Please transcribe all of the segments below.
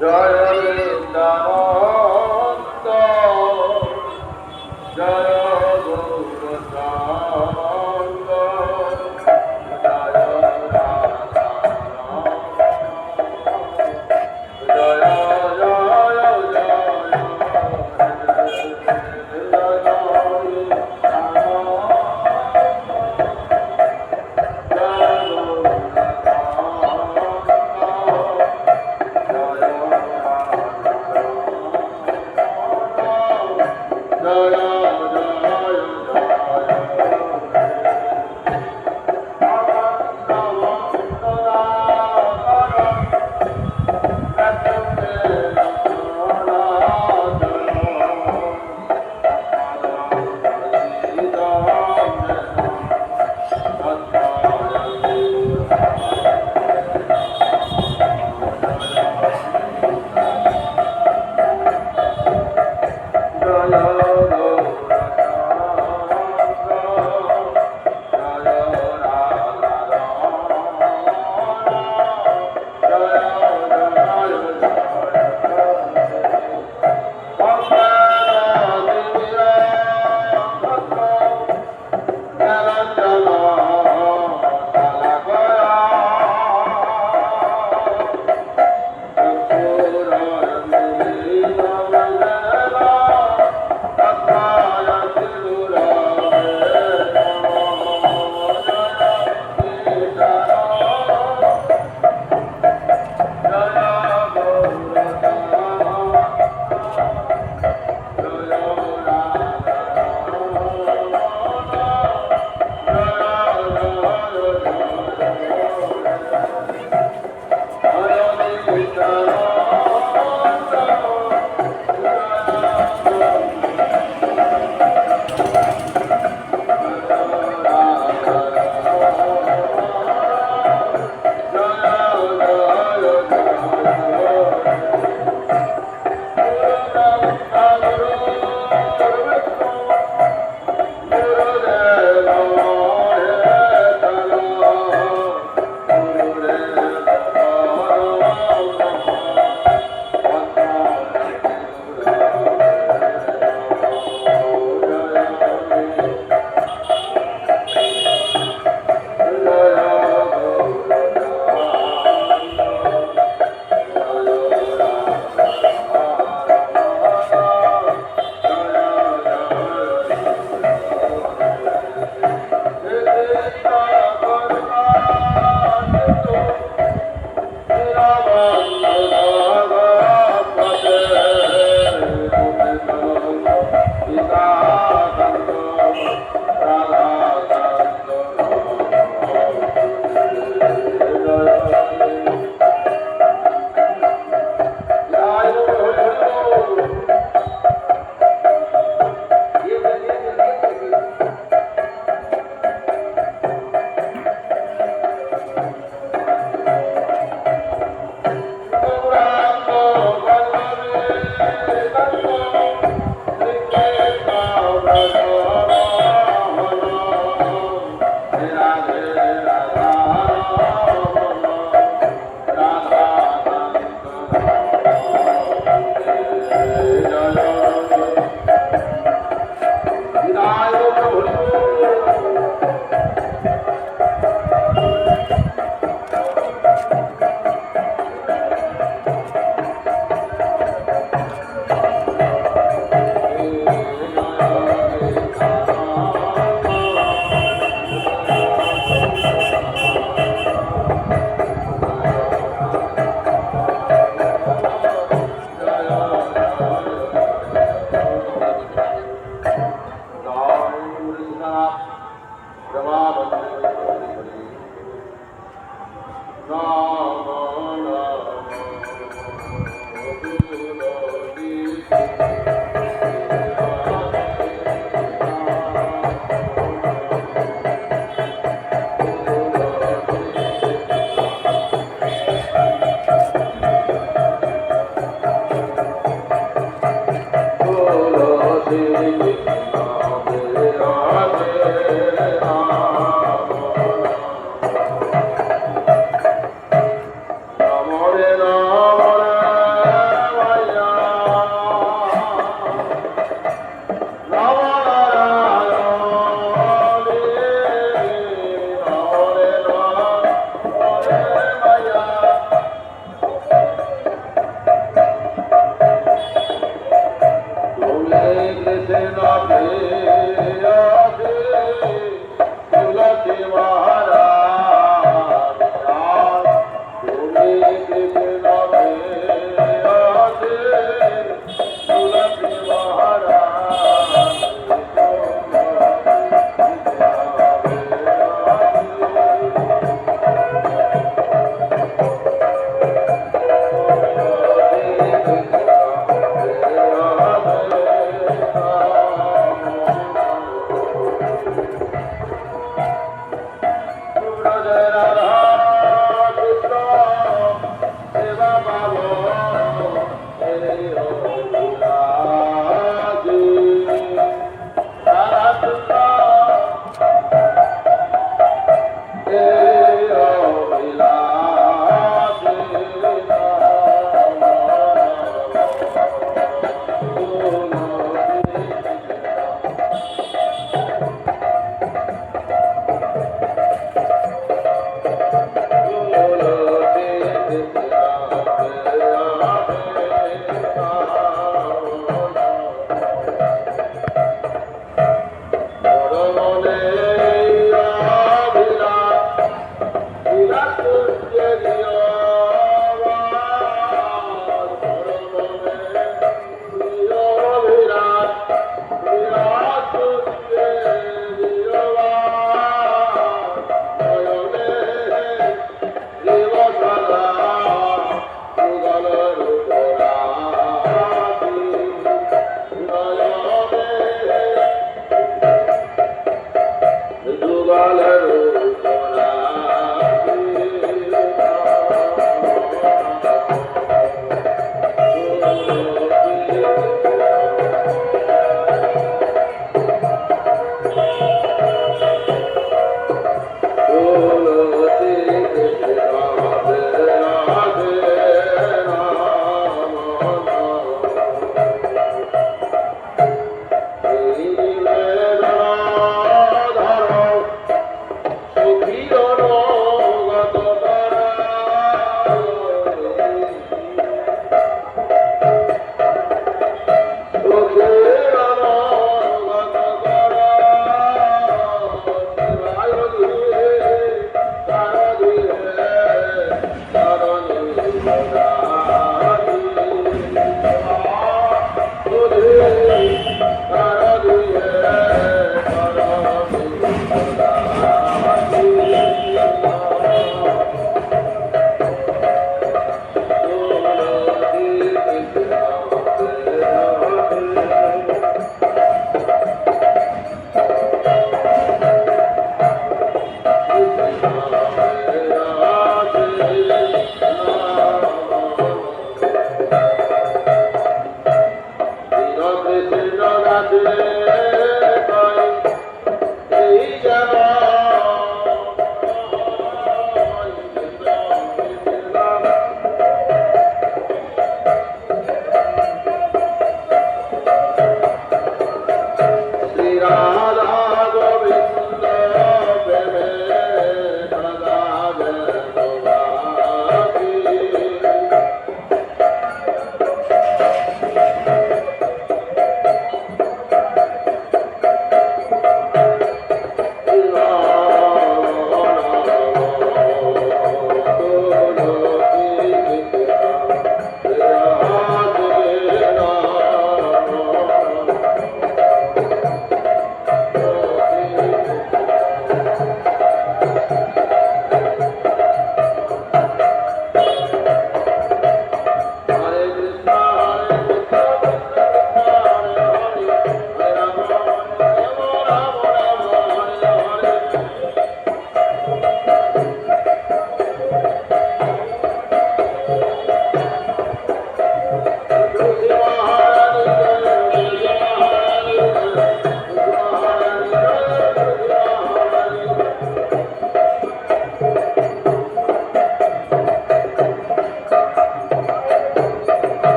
জয় বৃন্দাবন্ত জয় গৌরচন্দ জয় জয় জয়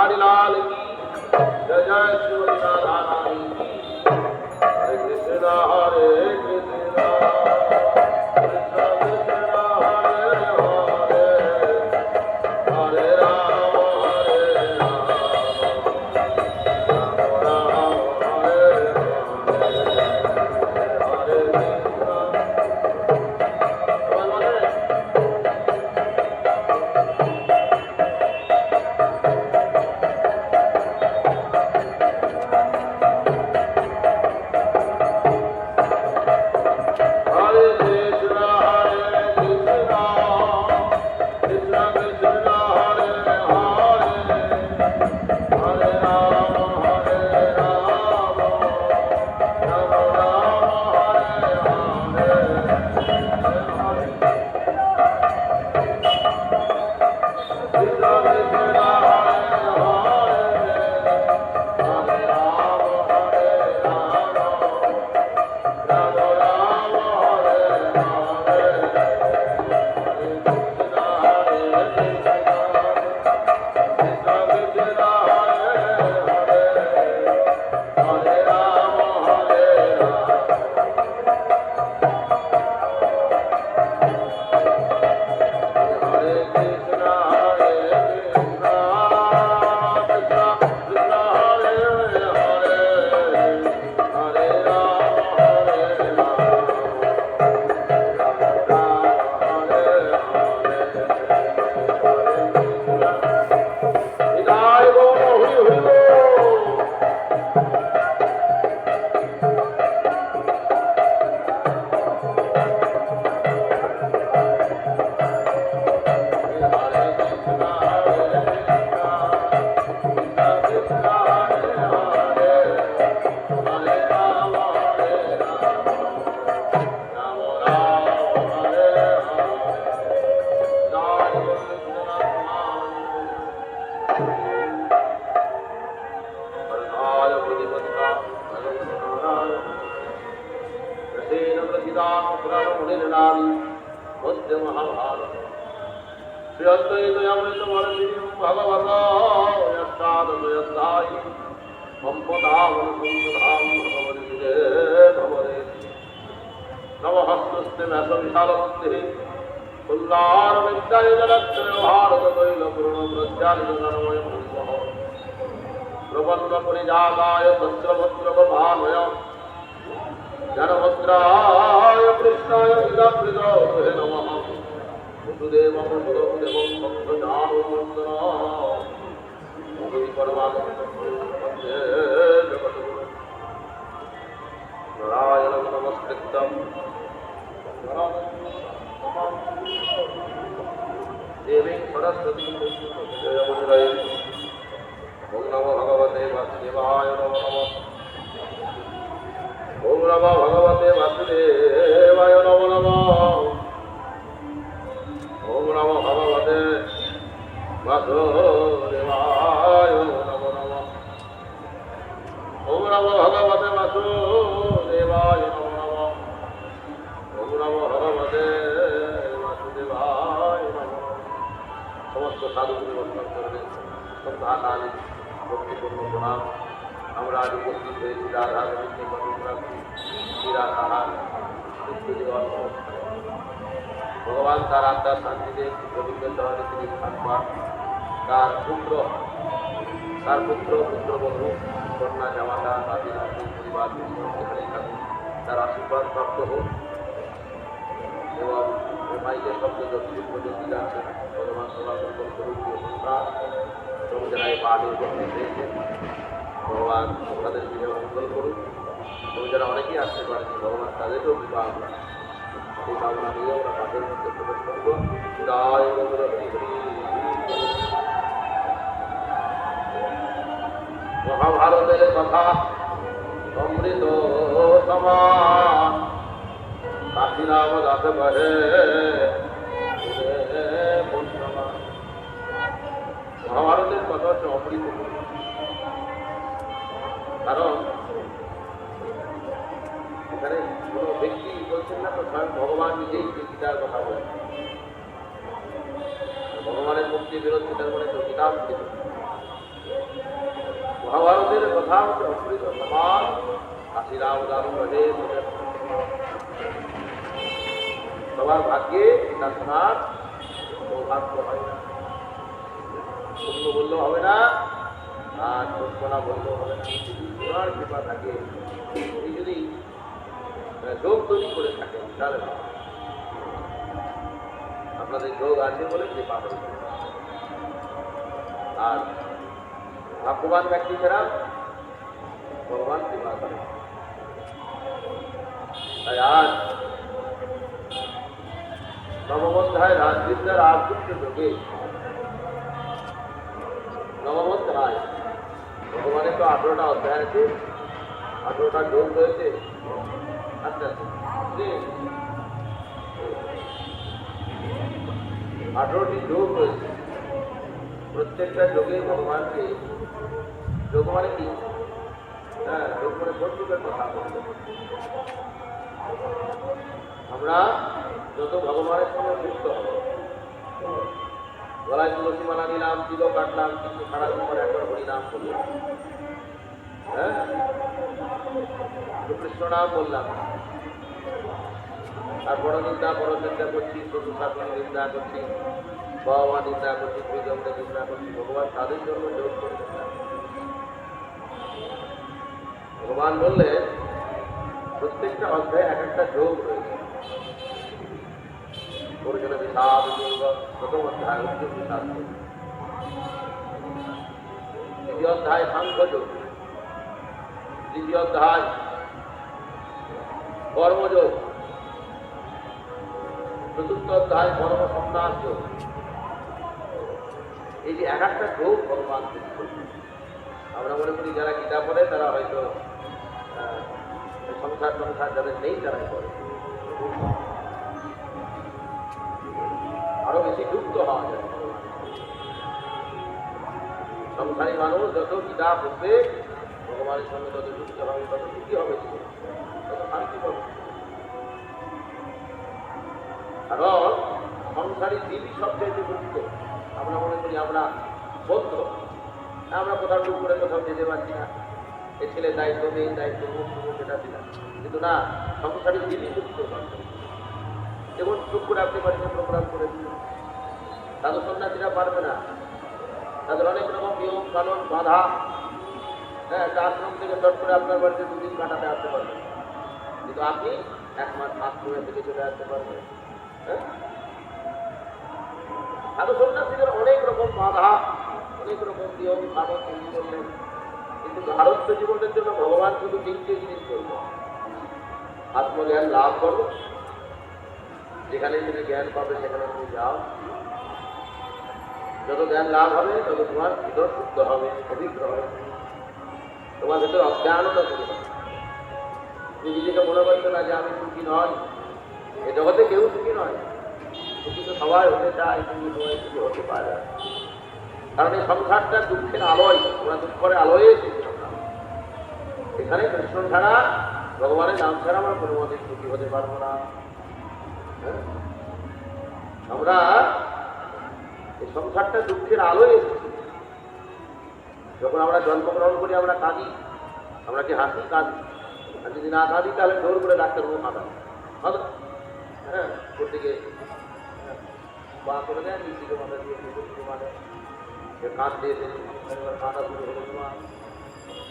बिहारी लाल की जय जय श्री राधा रानी की हरे कृष्णा कृष्ण कृष्ण हरे हरे हरे राम राम राम हरे हरे जनभद्राय कृष्णाय विदाय नमः वसुदेव नारायण नमस्कृतं देवी सरस्वती जयमुनिरये ओं नमो भगवते वासुदेवाय नमो नमः ओं नमो भगवते वासुदेवाय नमो नमः ओं नमो भगवते वासुदेवाय नमो नमः ओं नमो भगवते वासुदेवाय नमो नमः ओं नमो भगवते वासुदेवाय नमो नमः समस्त साधुগুলি বন্ধন করবেন শ্রদ্ধাকালে ভক্তিপূর্ণ প্রণাম আমরা আজ উপস্থিত হয়েছি রাধা গোবিন্দের মনোগ্রামী রাধাহার সূর্যদেবর ভগবান তার আত্মার শান্তিতে গোবিন্দ চরণে তিনি স্থান পান তার পুত্র পুত্রবধূ কন্যা জামাতা নাতি নাতি পরিবার সেখানে থাকুন তার আশীর্বাদ প্রাপ্ত হোক এবং মাইকের শব্দ যতদূর পর্যন্ত যাচ্ছে ভগবান সনাতন করুন এবং যারা এই পাঠে উপস্থিত হয়েছে ভগবান তাদের বিবাহ মঙ্গল করুন এবং যারা অনেকেই আসতে পারেনি ভগবান তাদেরকেও বিবাহ সেই কামনা নিয়ে আমরা পাঠের মধ্যে প্রবেশ করবো জয় মহাভারতের কথা অমৃত সমান কাশীরাম দাস বহে মহাভারতের কথা হচ্ছে অমৃত কারণ এখানে কোনো ব্যক্তি বলছেন না তো স্বয়ং ভগবান নিজেই গীতার কথা বলেন ভগবানের মুক্তি বেরোচ্ছে তার মানে তো গীতা কথা হচ্ছে অমৃত সমান, হাসিরাম দাম রহে সবার ভাগ্যে এটা শোনার সৌভাগ্য হয় না। পুণ্য বললেও হবে না, আর কল্পনা বললেও হবে না। যদি তোমার কৃপা থাকে, এই যদি যোগ তৈরি করে থাকেন তাহলে আপনাদের যোগ আছে বলে কৃপা হয়েছে। আর ভাগ্যবান ব্যক্তি ছাড়া ভগবান কৃপা করে। তাই আজ নবম অধ্যায় রাজবিদ্যার আর্যিত যোগে নবম অধ্যায় ভগবানের তো 18টা অধ্যায় আছে, 18টা যোগ রয়েছে। আচ্ছা 18টি যোগ রয়েছে। প্রত্যেকটা যোগে ভগবানকে, যোগ মানে কি? হ্যাঁ, যোগ মানে বন্ধুদের কথা বলতে। আমরা যত ভগবানের সঙ্গে যুক্ত হব, গলায় তুলসী মালা নিলাম, তিলও কাটলাম, কিন্তু সারাদিন পরে একবার হরিনাম করলাম, হ্যাঁ, কৃষ্ণ নাম বললাম, আর বড় নিন্দা বড় চিন্তা করছি, শ্বশুর শাশুড়ি নিন্দা করছি, বাবা মা নিন্দা করছি, প্রিয়জনকে নিন্দা করছি, ভগবান তাদের জন্য যোগ করবেন না। ভগবান বললেন প্রত্যেকটা অধ্যায়ে এক একটা যোগ রয়েছে। অর্জুন বিষাদ যোগ, প্রথম অধ্যায় অর্জুন বিষাদ যোগ, দ্বিতীয় অধ্যায় সাংখ্য যোগ, তৃতীয় অধ্যায় কর্মযোগ, চতুর্থ অধ্যায় কর্ম সন্ন্যাস যোগ। এই যে এক একটা যোগ ভগবান তৈরি করছে। আমরা মনে করি যারা গীতা পড়ে তারা হয়তো সংসার যাদের নেই তারাই করে, আরো বেশি যুক্ত হওয়া যায়। সংসারী মানুষ যত গীতা পড়বে, ভগবানের সঙ্গে যত যুক্ত হবে, তত সুখী হবে, তত শান্তি পাবে। কারণ সংসারী জীবই সবচেয়ে যুক্ত। আমরা মনে করি আমরা বদ্ধ, আমরা কোথাও টুক করে কোথাও যেতে পারছি না, এ ছেলে দায়িত্ব নেই, দায়িত্ব সেটা দিলাম, কিন্তু না, সংসারী জীবই যুক্ত। যেমন টুক করে আপনি বাড়িতে প্রোগ্রাম করে দিলেন, সাধু সন্ন্যাসীরা পারবে না, তাদের অনেক রকম নিয়ম কানুন বাধা। হ্যাঁ, একটা আশ্রম থেকে চট করে আপনার বাড়িতে 2 দিন কাটাতে আসতে পারবেন, কিন্তু আপনি 1 মাস আশ্রমে থেকে চলে আসতে পারবেন। হ্যাঁ, সাধু সন্ন্যাসীদের অনেক রকম বাধা, অনেক রকম নিয়ম কানুন তৈরি করলেন, কিন্তু গার্হস্থ্য জীবনের জন্য ভগবান শুধু 3টে জিনিস করবে। আত্মজ্ঞান লাভ করো, যেখানে তুমি জ্ঞান পাবে সেখানে তুমি যাও, যত জ্ঞান লাভ হবে তত তোমার ভিতর শুদ্ধ হবে, পবিত্র হবে, তোমার ভেতর অজ্ঞানতা শুরু হবে। তুমি নিজেকে মনে করছো না যে আমি সুখী নয়, এ জগতে কেউ সুখী নয়, সুখী তো সবাই হতে চায়, কিন্তু সবাই সুখী হতে পারে না। কারণ এই সংসারটা দুঃখের আলোয়, আমরা দুঃখের আলোয় সুখী আমরা। এখানে কৃষ্ণ ছাড়া, ভগবানের নাম ছাড়া আমরা কোনো মতে সুখী হতে পারবো না। আমরা এই সংসারটা দুঃখের আলোয় এসেছি। যখন আমরা জন্মগ্রহণ করি আমরা কাঁদি, আমরা কি হাসি? কাঁদি। আর যদি না কাঁদি তাহলে জোর করে ডাক্তারবাবু কাঁদা, হ্যাঁ, প্রত্যেকে বা করে দেয়, নিজেকে মাথা দিয়ে মানে কাঁদতে এসেছি, কাঁদা শুরু হলো তোমার।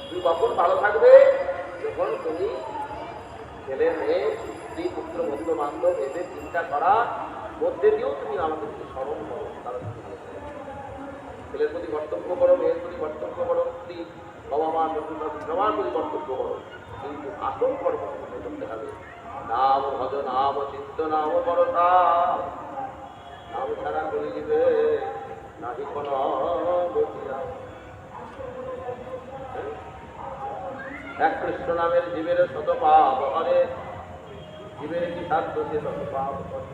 তুমি কখন ভালো থাকবে? যখন তুমি ছেলে মেয়ে স্ত্রী পুত্র বন্ধু বান্ধব এদের চিন্তা করার মধ্যে দিয়েও তুমি আমাদের স্মরণ করো, তারা তুমি ভালো থাকবে। ছেলের প্রতি কর্তব্য করো, মেয়ের প্রতি কর্তব্য করো, স্ত্রী বাবা মা সবার প্রতি কর্তব্য করো, কিন্তু আসল কর্ম করতে হবে। নাম ভজ নাম চিন্ত নাম করতা, নাম ছাড়া করে দিবে নাহি কোনো গতিরা। এক কৃষ্ণ নামের জীবের শত পাপ হরে, জীবের কি সাধ্য সে শত পাপ করে।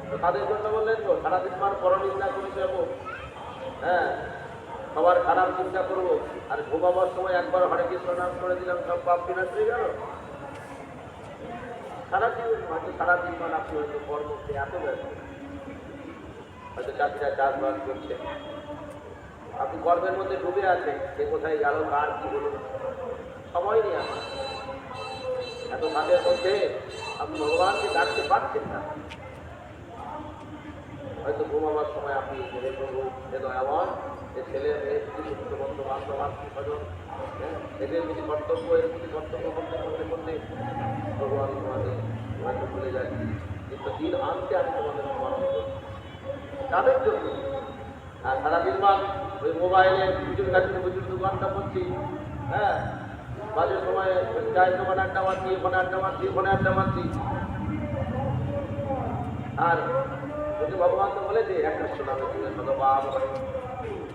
তো তাদের জন্য বললেন তো সারাদিন আমার পরনিন্দা করে যাবো, হ্যাঁ, সবার খারাপ চিন্তা করবো, আর ঘুমাবার সময় একবার হরে কৃষ্ণ নাম করে দিলাম, সব পাপ বিনাশ হয়ে গেল। সারাদিন হয়তো সারাদিন মান আপনি হয়তো কর্মকে এত ব্যস্ত, হয়তো চাষিরা চাষবাস করছে, আপনি কর্মের মধ্যে ডুবে আছেন, সে কোথায় গেল, কার কি হলো, সময় নেই আমার। এত কাজের মধ্যে আপনি ভগবানকে ডাকতে পারছেন না। হয়তো ঘুমাবার সময় আপনি হে প্রভু, হে দয়াময়, এ ছেলে মেয়ে প্রতি বন্ধু বান্ধব আত্মীয় স্বজন, এদের প্রতি কর্তব্য, এর প্রতি কর্তব্য করতে করতে করতে প্রভু আমি তোমাকে হয়তো ভুলে যাচ্ছি, কিন্তু দিন আনতে আমি তোমাদের স্মরণ করছি। তাদের জন্য আর সারাদিন মান ওই মোবাইলে প্রচুর কাছে প্রচুর 2 ঘন্টা করছি, হ্যাঁ, বাজে সময়ে চায়ের দোকানে আড্ডা মারছি, ওখানে আড্ডা মারছি, ওখানে আড্ডা মারছি। আর যদি ভগবান তো বলেছে একটা প্রণাম দিলে শতপাপ হয়,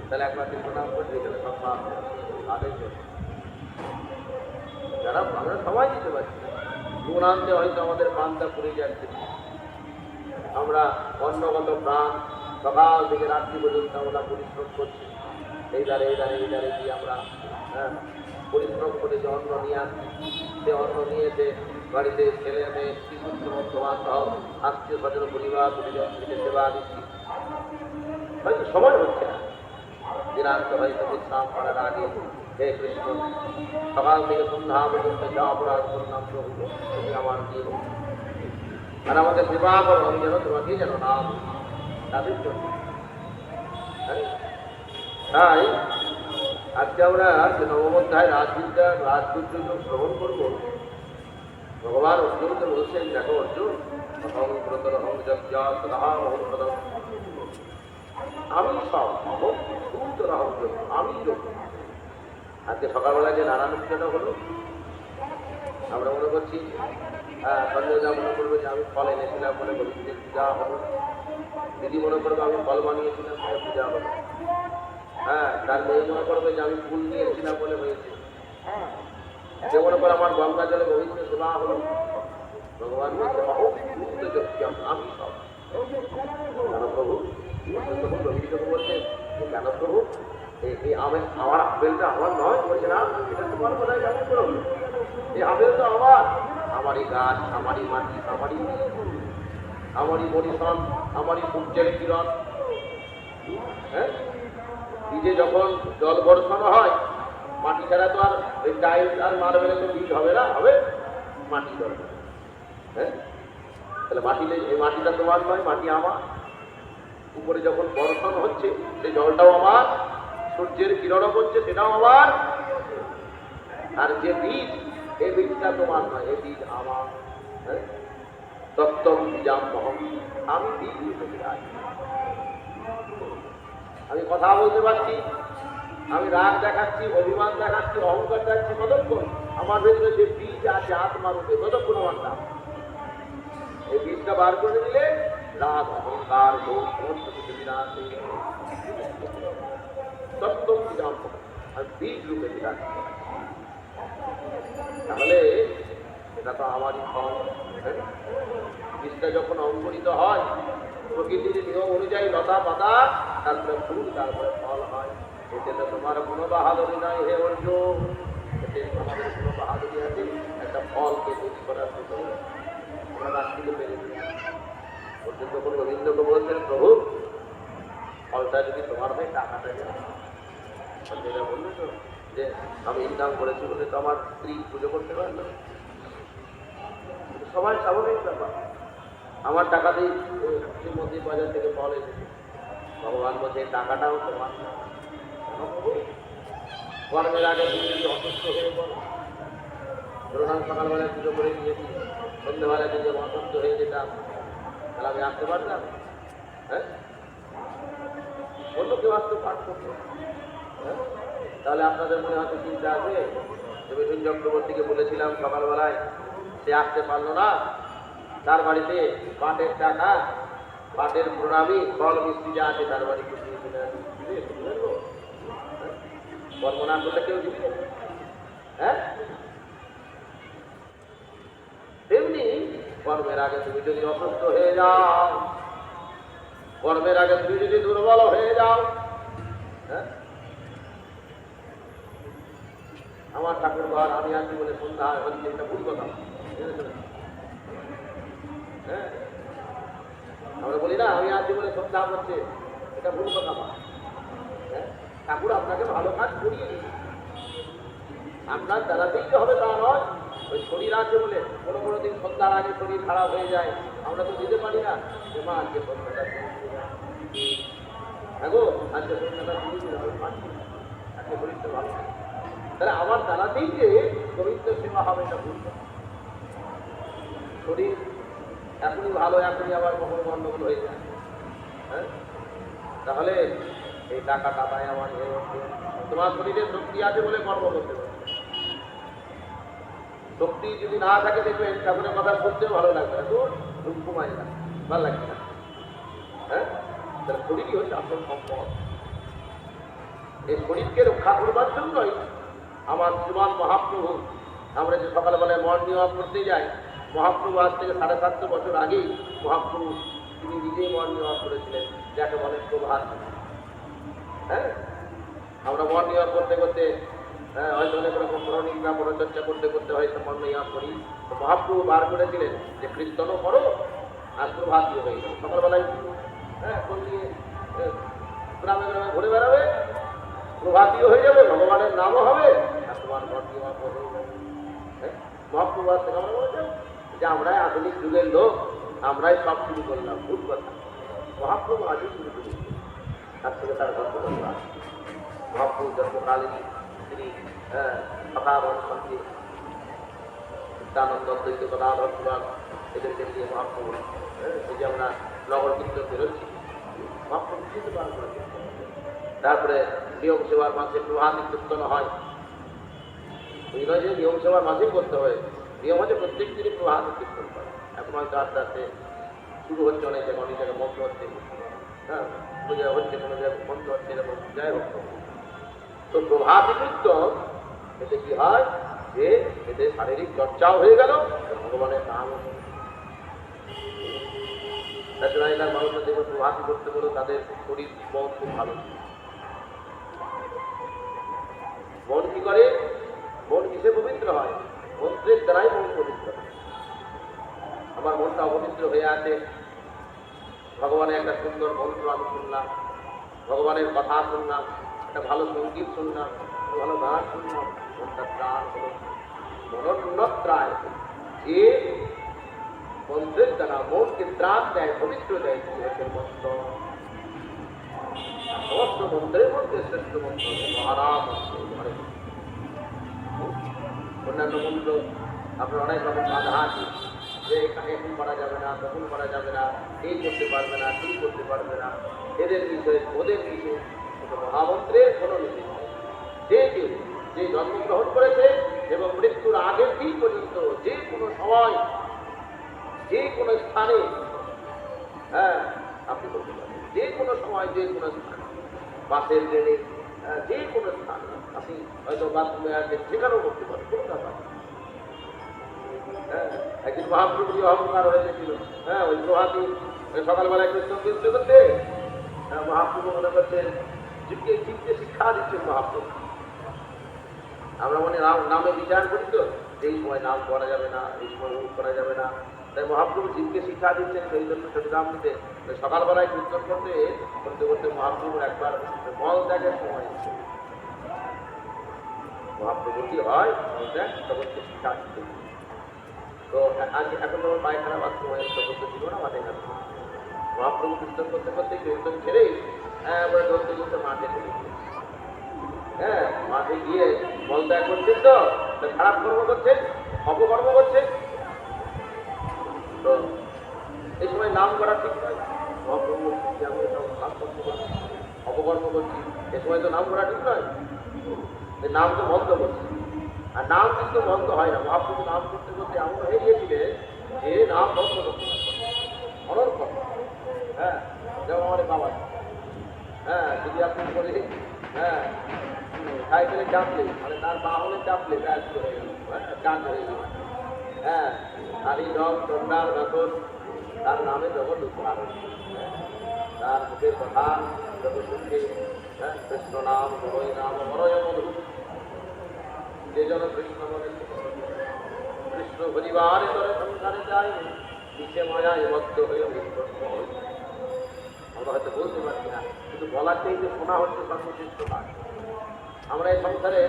তাহলে একবার দিন প্রণাম করছি, তাহলে সব পাপ তাদের জন্য। যারা আমরা সবাই দিতে পারছি, গুণ আনতে হয়তো আমাদের প্রাণটা পুড়ে যাচ্ছে। আমরা অন্নগত প্রাণ সকাল থেকে রাত্রি পর্যন্ত আমরা পরিশ্রম করছি, এই দ্বারে গিয়ে আমরা পরিশ্রম করে যে অন্ন নিয়ে আসছি, সে অন্ন নিয়ে এসে বাড়িতে ছেলে মেয়ে শিশুত্ব বন্ধু বান্ধব আত্মীয় স্বজন পরিবার পরিজনকে সেবা দিচ্ছি, হয়তো সময় হচ্ছে না। দিনান্ত হয়তো বিশ্রাম করার আগে হে কৃষ্ণ, সকাল থেকে সন্ধ্যা পর্যন্ত যা অপরাধ করলাম প্রভু তুমি আমার দিয়ে, আর আমাকে সেবা করো, আমি যেন তোমাকে যেন নাম তাদের জন্য। তাই আজকে আমরা যে নবম অধ্যায় রাজবিদ্যার রাজপুত্র শ্রবণ করবো। ভগবান অর্জুনকে বলছেন, দেখো অর্জুন, আমি সব আমি যোগ্য। আজকে সকালবেলা যে নারায়ণ পূজাটা হলো, আমরা মনে করছি সঞ্জয় যা মনে করবে যে আমি ফল এনেছিলাম বলে গোবিন্দের পূজা হলো, দিদি মনে করবে আমি ফল বানিয়েছিলাম বলে পূজা হলো, হ্যাঁ, তার মেয়ে মনে করবে যে আমি ফুল নিয়েছিলাম বলে হয়েছে, সে মনে করে আমার গঙ্গা জলে গোবিন্দের সেবা হলো। ভগবান বলছে আমি সব। কেন প্রভু? তখন রবীন্দ্র বলছে, কেন প্রভু এই আমার আপেলটা আমার নয়? বলছে না, এটা তোমার কোথায় কেমন করে হলো? এই আপেল তো আমার, আমারই গাছ, আমারই মাটি, আমারই পরিশ্রম, আমারই সূর্যের কিরণ। হ্যাঁ, বীজে যখন জল বর্ষণ হয়, মাটি ছাড়া তো আর ওই টাইলস আর মার্বেলে তো বীজ হবে না, হবে মাটি দরকার। হ্যাঁ, তাহলে মাটিতে এই মাটিটা তোমার নয়, মাটি আমার। উপরে যখন বর্ষণ হচ্ছে সেই জলটাও আমার, সূর্যের কিরণও করছে সেটাও আমার। আর যে বীজ, এই বীজটা তোমার নয়, এই বীজ আমার। হ্যাঁ, তত্ত্বম বীজাম মহম, আমি বীজ রূপে আছি। আমি কথা বলতে পারছি, আমি রাগ দেখাচ্ছি, অভিমান দেখাচ্ছি, অহংকার দেখাচ্ছি, ততক্ষণ আমার ভেতরে যে বীজ আছে আত্মার রূপে, ততক্ষণ আমার নাম। এই বীজটা বার করে দিলে রাগ অহংকার সমস্ত কিছু বিনাশ হয়ে যাবে। তত্ত্বম বীজাম মহম, আর বীজ রূপে বিরাজ। তাহলে এটা তো আমারই ফল। বীজটা যখন অঙ্কুরিত হয়, প্রকৃতির নিয়ম অনুযায়ী লতা পাতা, তারপরে ফুল, তারপরে ফল হয়। এতে তো তোমার কোনো বাহাদুরি নাই হে অর্জুন, এতে আমাদের কোনো বাহাদুরি আছে একটা ফলকে তৈরি করার জন্য আমরা রাষ্ট্রকে পেরে দিই। অর্জুন যখন গোবিন্দকে বলছেন, প্রভু ফলটা যদি তোমার হয়, টাকাটা যায়। সঞ্জয়রা বললো তো যে আমি ইনকাম করেছি বলে তো আমার স্ত্রী পুজো করতে পারলো। সবাই স্বাভাবিক ব্যাপার, আমার টাকাতেই শ্রীমতী বাজার থেকে ফল এসেছে। ভগবান বলছে টাকাটাও তোমার। কর্মের আগে তুমি যদি অসুস্থ হয়ে পড়ো, ধরুন আমি সকালবেলায় পুজো করে দিয়েছি, সন্ধ্যেবেলায় যদি অসুস্থ হয়ে যেতাম, তাহলে আমি আসতে পারতাম? হ্যাঁ, অন্য কেউ আসতে পাঠ করতো। হ্যাঁ, তাহলে আপনাদের মনে হয়তো চিন্তা আছে যে মিঠুন চক্রবর্তীকে বলেছিলাম সকালবেলায়, সে আসতে পারলো না, তার বাড়িতে পাটের টাকা, পাটের প্রণামী, ফল মিষ্টি যা আছে তার বাড়ি কর্ম না করলে কেউ দিবে? হ্যাঁ, তেমনি কর্মের আগে তুমি যদি অসুস্থ হয়ে যাও, কর্মের আগে তুমি যদি দুর্বল হয়ে যাও, হ্যাঁ, আমার ঠাকুর ঘর আমি আছি বলে সন্ধ্যা হচ্ছে, এটা ভুল কথা। হ্যাঁ, আমরা বলি না আমি আছি বলে সন্ধ্যা হচ্ছে, এটা ভুল কথা। হ্যাঁ, ঠাকুর আপনাকে ভালো কাজ করিয়ে দিন, আপনার দ্বারাতেই যে হবে তা নয়। ওই শরীর আছে বলে কোনো দিন সন্ধ্যার আগে শরীর খারাপ হয়ে যায়, আমরা তো দিতে পারি না যে মা আজকে সন্ধ্যাটা হ্যাঁ গো আজকে সন্ধ্যাটা দিয়ে দিলাম, আজকে শরীরটা ভালো নেই। তাহলে আমার দ্বারাতেই যে পবিত্র সেবা হবে এটা ভুল না। শরীর এখনই ভালো, এখনই আবার কখনো গন্ডগোল হয়ে যায়, হ্যাঁ তাহলে এই টাকাটা পায় আমার তোমার শরীরে শক্তি আছে বলে কর্ম করতে পারে। শক্তি যদি না থাকে দেখবেন ঠাকুরের কথা শুনতেও ভালো লাগবে না, তোর ঘুমায় না, ভালো লাগবে না। হ্যাঁ তাহলে শরীরই হচ্ছে আসল সম্পদ। এই শরীরকে রক্ষা করবার জন্যই আমার শ্রীমান মহাপ্রভু, আমরা যে সকালবেলায় মর্নিং ওয়াক করতে যাই, মহাপ্রভু আজ থেকে 750 বছর আগেই মহাপ্রভু তিনি নিজেই মর্নিং ওয়াক করেছিলেন, যাকে বলে প্রভাত। হ্যাঁ আমরা মর্নিং ওয়াক করতে করতে হয়তো অনেক রকম পৌরাণিকরা পরচর্চা করতে করতে হয়তো মর্নিং ওয়াক করি, তো মহাপ্রভু বার করেছিলেন যে কীর্তনও করো আর প্রভাতীয় হয়ে যাবে। সকালবেলায় কোন নিয়ে গ্রামে গ্রামে ঘুরে বেড়াবে, প্রভাতীয় হয়ে যাবে, ভগবানের নামও হবে আর তোমার মর্নিং ওয়াকও হয়ে যাবে। মহাপ্রভু আজ থেকে আমরা বলেছেন যে আমরাই আধুনিক যুগের লোক, আমরাই সব শুরু করলাম, ভুল কথা। মহাপ্রভু আজই শুরু করেছে, তার থেকে তার গল্প করলাম। মহাপ্রভু জন্মকালীন তিনি সন্ধ্যে নিত্যানন্দ দ্বৈত গদাধর সুরাগ এদেরকে নিয়ে মহাপ্রভু এই যে আমরা নগর কীর্তন বেরোচ্ছি, মহাপ্রভু কিন্তু পালন করেছে। তারপরে নিয়ম সেবার মাঝে প্রভাতী কীর্তন হয়, এই নয় যে নিয়ম সেবার মাঝেই করতে হয়, নিয়ম হচ্ছে প্রত্যেক দিনই প্রভাতী কীর্তন করে। এখন হয়তো আস্তে আস্তে শুরু হচ্ছে, অনেক জায়গায় অনেক জায়গায় বন্ধ হচ্ছে, হ্যাঁ কোনো জায়গায় হচ্ছে, কোনো জায়গায় বন্ধ হচ্ছে, এরকম যাই হোক। তো প্রভাতী কীর্তন এতে কি হয় যে এতে শারীরিক চর্চাও হয়ে গেল, ভগবানের নাম ন্যাশনাল মানুষরা যেগুলো প্রভাতী করতে বলো তাদের শরীর মন খুব ভালো। মন কি করে? মন কিসে পবিত্র হয়? মন্ত্রের দ্বারাই মন পবিত্র হয়। আমার মনটা অপবিত্র হয়ে আছে, ভগবানের একটা সুন্দর মন্ত্র আমি শুনলাম, ভগবানের কথা শুনলাম, একটা ভালো সঙ্গীত শুনলাম, ভালো গান শুনলাম, মনটা ত্রাণ হলো। মনোন্নত্রায় যে মন্ত্রের দ্বারা মনকে ত্রাণ দেয়, পবিত্র দেয়, মন্ত্র সমস্ত মন্ত্রের মধ্যে শ্রেষ্ঠ মন্ত্র মহারাম মন্ত্র। অন্যান্য মন্ত্র আপনার অনেক রকম বাধা আছে, যে এখানে এখন করা যাবে না, তখন করা যাবে না, এই করতে পারবে না, ঠিক করতে পারবে না, এদের বিষয়ে ওদের বিষয়ে। মহামন্ত্রের কোনো নীতি নেই। যে কেউ যে জন্মগ্রহণ করেছে এবং মৃত্যুর আগের দিন পর্যন্ত যে কোনো সময় যে কোনো স্থানে, হ্যাঁ আপনি করতে পারেন, যে কোনো সময় যে কোনো স্থানে, বাসের ট্রেনে যে কোনো স্থানে আপনি হয়তো বাথরুমে আছেন, সেখানেও করতে পারেন, কোনো ব্যাপার। হ্যাঁ একদিন মহাপ্রভু অহংকার হয়ে গেছিল, হ্যাঁ ওই প্রভাতী সকালবেলায় কীর্তন করতে করতে মহাপ্রভু মনে করছেন যুগকে শিখতে শিক্ষা দিচ্ছেন মহাপ্রভু। আমরা মনে নামে বিচার করি তো, এই সময় নাম করা যাবে না, এই সময় মুখ করা যাবে না, তাই মহাপ্রভু জীবকে শিক্ষা দিচ্ছেন সেই জন্য চরিতামৃতে সকালবেলায় কীর্তন করতে করতে করতে মহাপ্রভুর একবার মল ত্যাগের সময় মহাপ্রভু কি হয় মল ত্যাগ জগৎকে শিক্ষা দিতে। তো আজকে এখন যখন পায়খানা বাথরুম হয়ে জগৎ ছিল না মাঠে ঘাটে, মহাপ্রভু কীর্তন করতে করতে কীর্তন ছেড়েই এবার ধরতে ধরতে মাঠে চলে গিয়ে, হ্যাঁ মাঠে গিয়ে মল ত্যাগ করছেন, তো খারাপ কর্ম করছেন, অপকর্ম করছেন। তো এই সময় নাম করা ঠিক নয়। মহাপ্রভু আমি খারাপ কর্ম করছি, অপকর্ম করছি, এ সময় তো নাম করা ঠিক নয়, নাম তো বন্ধ করছে। আর নাম কিন্তু বন্ধ হয় না। মহাপ্রভু নাম করতে করতে এমন হয়ে গিয়েছিলেন যে নাম বন্ধ করতে অনর্থক। হ্যাঁ যেমন আমাদের বাবা, হ্যাঁ যদি আপনি বলি হ্যাঁ সাইকেলে চাপলে মানে তার বাহনে চাপলে ব্যাস হয়ে গেল, হ্যাঁ চান হয়ে গেল। হ্যাঁ কালী রং চন্দ্রার নতুন তার নামে যখন উদ্ধার, তার মুখের কথা যখন শুনছে, হ্যাঁ কৃষ্ণ নাম বড়ই নাম বড়য় মধু, যে জন কৃষ্ণ বলে কৃষ্ণ পরিবারে ধরে সংসারে যায়, নিচে মায়ায় মধ্য হয়ে আমরা হয়তো বলতে পারছি না, কিন্তু বলার চাইতে শোনা হচ্ছে সর্বশ্রেষ্ঠ কাজ। আমরা এই সংসারে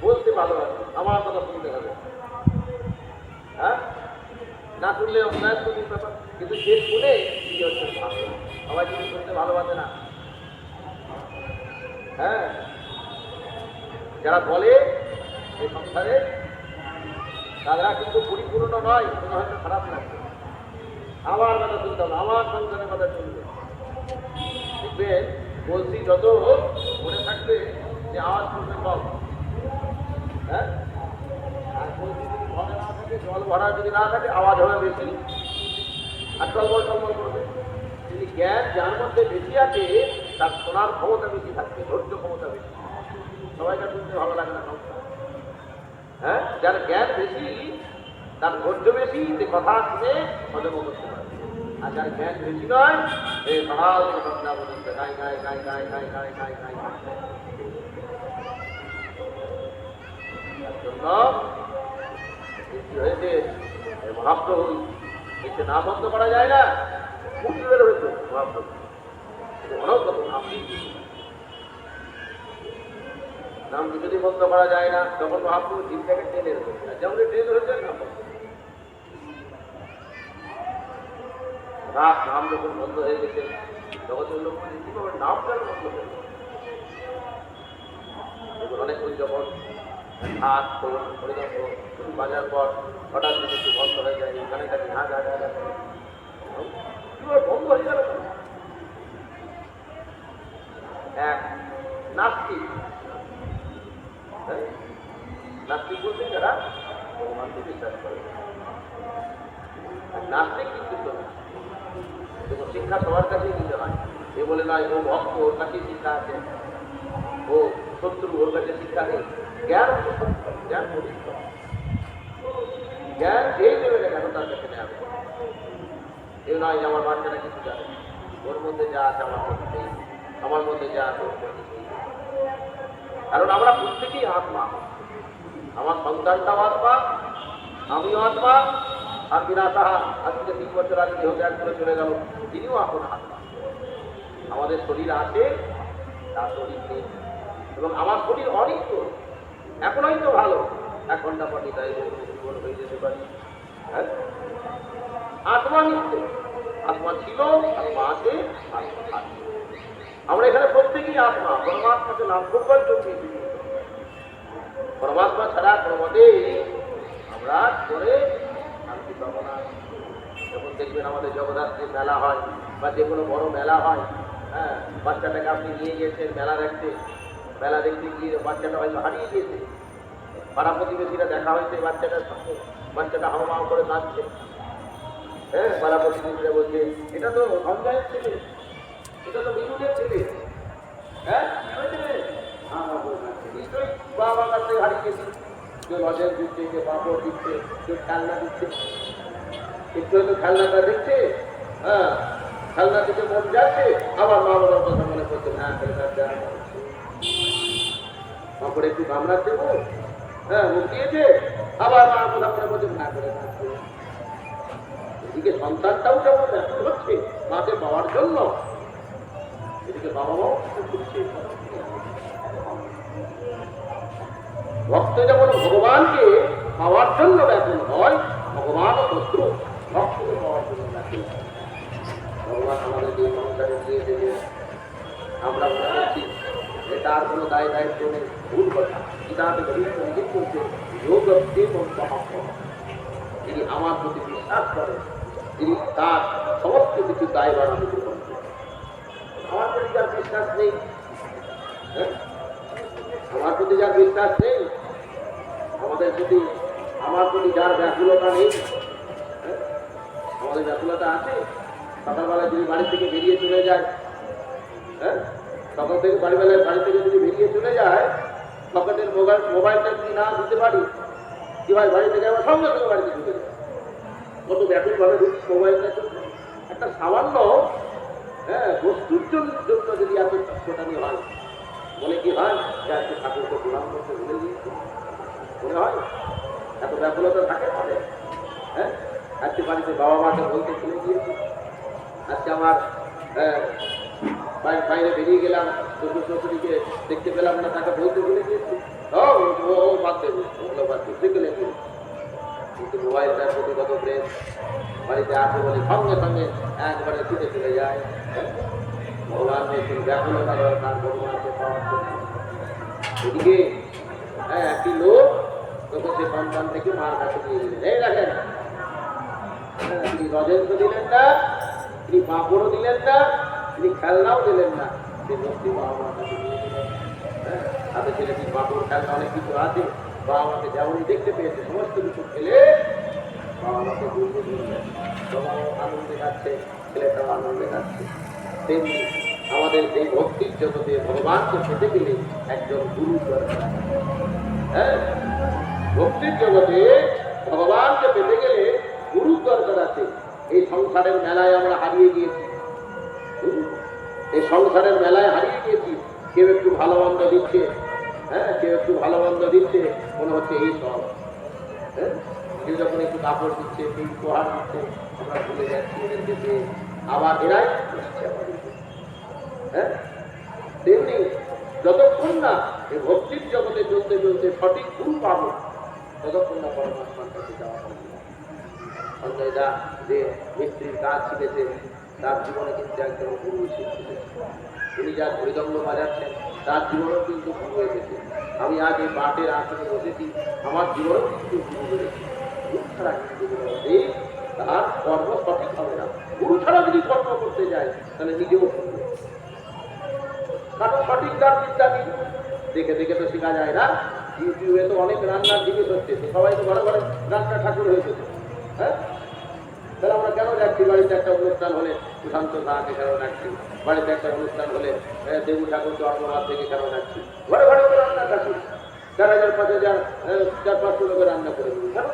বলতে ভালোবাসি, আমার কথা শুনতে হবে, হ্যাঁ, না শুনলে অন্যায় করতে ব্যাপার, কিন্তু যে শুনে কি হচ্ছে ভালো, সবাই কিন্তু শুনতে ভালোবাসে না। হ্যাঁ, যারা বলে এই সংসারে তারা কিন্তু পরিপূর্ণ নয়, কোনো হয়তো খারাপ লাগবে, আমার কথা শুনতে হবে, আমার সংসারের কথা শুনবে। দেখবেন বলছি যত মনে থাকবে যে আওয়াজ করবে কম, হ্যাঁ, আর বলছি যদি ঘরে না থাকে, জল ভরা যদি না থাকে, আওয়াজ হবে বেশি আর টলমল টলমল করবে। যদি জ্ঞান যার মধ্যে বেশি আছে তার শোনার ক্ষমতা বেশি থাকবে, ধৈর্য ক্ষমতা বেশি, সবাইকে শুনতে ভালো লাগে না সংসার। হ্যাঁ, যার জ্ঞান বেশি তার ধৈর্য বেশি, যে কথা শুনে হজম করতে পারে। আর যার জ্ঞান বেশি নয়, এই সকাল থেকে সন্ধ্যা পর্যন্ত গাই গাই গাই গাই গাই গাই গাই গাই গাই। তার জন্য কি হয়েছে, মহাপ্রভু এসে না বন্ধ করা যায় না, মুখ বের হয়েছে মহাপ্রভু, অনেক কথা আপনি নাম কিছুদিন বন্ধ করা যায় না, তখন মহাপ্রভু দিনটাকে ট্রেনে রয়েছে, যেমন ট্রেন হয়েছে না রাত নাম যখন বন্ধ হয়ে গেছে, জগতের লোক কিভাবে নামটা বন্ধ হয়ে গেছে। অনেকক্ষণ যখন হাত শুরু বাজার পর হঠাৎ যদি একটু বন্ধ হয়ে যায়, এখানে কাছে হা গা গা কিভাবে বন্ধ হয়ে গেল। এক নাস্তিক, নাস্তিক বলতে যারা ভগবানকে বিশ্বাস করে, নাস্তিক কিন্তু দেখুন শিক্ষা সবার কাছেই দিতে হয়। এ বলে নয় ও ভক্ত, ওর কাছে শিক্ষা আছে, ও শত্রু, ওর কাছে শিক্ষা নেই। জ্ঞান জ্ঞান পরিষ্কার, জ্ঞান যেই দেবে না কেন তার কাছে নেওয়া। এ নয় যে আমার বাচ্চারা কিছু জানে, ওর মধ্যে যা আছে আমার মধ্যে নেই, আমার মধ্যে যা আছে ওর মধ্যে নেই। কারণ আমরা প্রত্যেকেই আত্মা, আমার সন্তানটাও আত্মা, আমিও আত্মা, আর বিনা তাহা আজকে 3 বছর আগে দেহ ত্যাগ করে চলে গেল, তিনিও এখন আত্মা। আমাদের শরীর আছে, তার শরীর নেই, এবং আমার শরীর অনিত্য, এখন হয়তো ভালো, 1 ঘন্টা পর নিতাই জীবন হয়ে যেতে পারি। হ্যাঁ, আত্মা নিত্য, আত্মা ছিল, আত্মা আছে, আত্মা আছে। আমরা এখানে প্রত্যেকেই আত্মা, পরমাত্মাকে লাভ করবার জন্য পরমাত্মা ছাড়া কোনো মতেই আমরা করে শান্তি পাবো না। যখন দেখবেন আমাদের জগদ্ধাত্রীর মেলা হয় বা যে কোনো বড় মেলা হয়, হ্যাঁ, বাচ্চাটাকে আপনি নিয়ে গিয়েছেন মেলা দেখতে, মেলা দেখতে গিয়ে বাচ্চাটা হয়তো হারিয়ে গিয়েছে, পাড়া প্রতিবেশীরা দেখা হয়েছে বাচ্চাটার সঙ্গে, বাচ্চাটা হাওমাও করে কাঁদছে। হ্যাঁ, পাড়া প্রতিবেশীরা বলছে এটা তো সঞ্জয়ের ছেলে, এটা তো বিনুদের ছেলে। হ্যাঁ, নিশ্চয়ই বাবা কাছ থেকে হারিয়ে গেছে, কেউ লজের দিচ্ছে, কেউ পাঁপড় দিচ্ছে, কেউ খেলনা দিচ্ছে, একটু হয়তো খেলনাটা দিচ্ছে, হ্যাঁ, খেলনা দিতে মন যাচ্ছে, আবার মা বাবার কথা মনে করছে, হ্যাঁ খেলনা পাঁপড়ে একটু গামলা দেবো, হ্যাঁ মুখ দিয়েছে, আবার মা কথা মনে করছে না করে থাকছে। এদিকে সন্তানটাও যেমন ব্যস্ত হচ্ছে মাকে পাওয়ার জন্য, এদিকে বাবা মাও করছে। ভক্ত যেমন ভগবানকে পাওয়ার জন্য ব্যাকুল হয়, ভগবান শত্রু ভক্তকে পাওয়ার জন্য ব্যাকুল হয়। ভগবান আমাদের যে সংসারে দিয়ে দেবে, আমরা মনে করছি যে তার কোনো দায় দায়িত্ব নেই, ভুল কথা। গীতাতে ভবিষ্য নিজে বলছে যোগ যিনি আমার প্রতি বিশ্বাস করেন, তিনি তার সমস্ত কিছু দায় বাড়ানো গ্রহণ করেন। আমার প্রতি যার বিশ্বাস নেই, আমার প্রতি যার বিশ্বাস নেই, আমাদের প্রতি আমার প্রতি যার ব্যাকুলতা নেই, আমাদের ব্যাকুলতা আছে। সকালবেলা যদি বাড়ি থেকে বেরিয়ে চলে যায়, হ্যাঁ, সকাল থেকে বাড়ি থেকে যদি বেরিয়ে চলে যায়, পকেটের মোবাইলটা যদি না দিতে পারি, কি ভাই বাড়ি থেকে আমার সঙ্গে সঙ্গে বাড়িতে ঢুকে যায়, কত ব্যাকুলভাবে মোবাইলটা একটা সামান্য, হ্যাঁ, বস্তুর জন্য যদি এত ছোটানি হয়, মনে কি হয় যে আজকে ঠাকুরকে প্রণাম করতে ভুলে গিয়েছে, মনে হয় এত ব্যাকুলতা থাকে আমাদের। হ্যাঁ, আজকে বাড়িতে বাবা মাকে বলতে ভুলে গিয়েছি, আজকে আমার বাইরে বেরিয়ে গেলাম, শ্বশুর শাশুড়িকে দেখতে পেলাম না, তাকে বলতে ভুলে গিয়েছি, ও বাদ দেবে, ওগুলো বাদ দেবে, সেগুলো কিন্তু মোবাইলটার প্রতি কত প্রেম, বাড়িতে আসে বলে সঙ্গে সঙ্গে একবারে ছুটে চলে যায়। ভগবান বলছেন ব্যাকুলতা দরকার ভগবানকে পাওয়ার জন্য। এদিকে একটি লোক তখন সে সন্তান থেকে মার কাছে নিয়ে গেলেন, এই দেখেন তিনি রজেন্দ্র দিলেন না, তিনি পাঁপড়ও দিলেন না, তিনি খেলনাও দিলেন না, সে লোকটি বাবা মার কাছে নিয়ে গেলেন। হাতে ছেলেটি পাঁপড় খেলনা অনেক কিছু আছে, বাবা মাকে যেমনই দেখতে পেয়েছে সমস্ত কিছু খেলে বাবা মাকে ঘুরতে ঘুরলেন, বাবাও আনন্দে যাচ্ছে, ছেলেটাও আনন্দে যাচ্ছে। তেমনি আমাদের এই ভক্তির জগতে ভগবানকে পেতে গেলে একজন গুরু দরকার। হ্যাঁ, ভক্তির জগতে ভগবানকে পেতে গেলে গুরু দরকার আছে। এই সংসারের মেলায় আমরা হারিয়ে গিয়েছি, এই সংসারের মেলায় হারিয়ে গিয়েছি। কেউ একটু ভালো মন্দ দিচ্ছে, কেউ একটু ভালো মন্দ দিচ্ছে, মনে হচ্ছে এই সব। কেউ যখন একটু কাপড় দিচ্ছে, কেউ উপহার দিচ্ছে, আমরা ভুলে যাচ্ছি এদেরকে যে আবার এরাই দিচ্ছে আমাদেরকে। তেমনি যতক্ষণ না এই ভক্তির জগতে চলতে চলতে সঠিক গুরু পাবো, ততক্ষণ না পরমাত্মার কাছে যাওয়া হবে। সঞ্জয় দা যে মিস্ত্রির কাজ শিখেছে, তার জীবনে কিন্তু একজন গুরু শিখেছে। তিনি যা হরিদঙ্গ বাজাচ্ছেন, তার জীবনেও কিন্তু গুরু এসেছে। আমি আজ এই পাটের আসনে বসেছি, আমার জীবনেও কিন্তু গুরু হয়েছে। গুরু ছাড়া কিন্তু তার কর্ম সঠিক হবে না। গুরু ছাড়া যদি কর্ম করতে যায় তাহলে নিজেও শুনবে, কারণ সঠিক তার বিদ্যা নেই। দেখে দেখে তো শেখা যায় না। ইউটিউবে তো অনেক রান্নার জিনিস হচ্ছে, সবাই তো ঘরে ঘরে রান্না ঠাকুর হয়েছে। তাহলে আমরা কেন যাচ্ছি? বাড়িতে একটা অনুষ্ঠান হলে সুশান্ত সাহাকে কেন ডাকছি, বাড়িতে একটা অনুষ্ঠান হলে দেবু ঠাকুর জন্মবাদ থেকে কেন ডাকছি? ঘরে ঘরে তো রান্না ঠাকুর 4,000 5,000 4-500 লোকের রান্না করে দিবি, কেন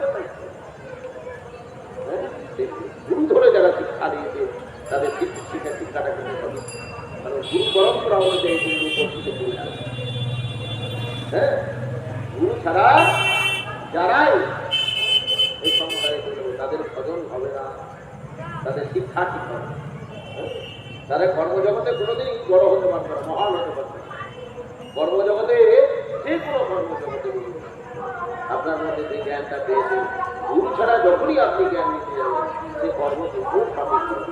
গুরু ধরে যারা শিক্ষা দিয়েছে তাদের শিক্ষাটা কিন্তু হবে। কারণ গুরু পরম্পরা অনুযায়ী কিন্তু উপস্থিত পরিচালনা। গুরু ছাড়া যারাই এই সংসারে চলবে তাদের ভজন হবে না, তাদের শিক্ষা ঠিক হবে। তারা কর্মজগতে কোনোদিনই বড় হতে পারবে না, মহান হতে পারবে না। কর্মজগতে যে কোনো কর্মজগতে আপনার মধ্যে যে জ্ঞানটা পেয়েছে, গুরু ছাড়া যখনই আপনি জ্ঞান নিতে যাবেন সে কর্ম খুব সঠিক হবে,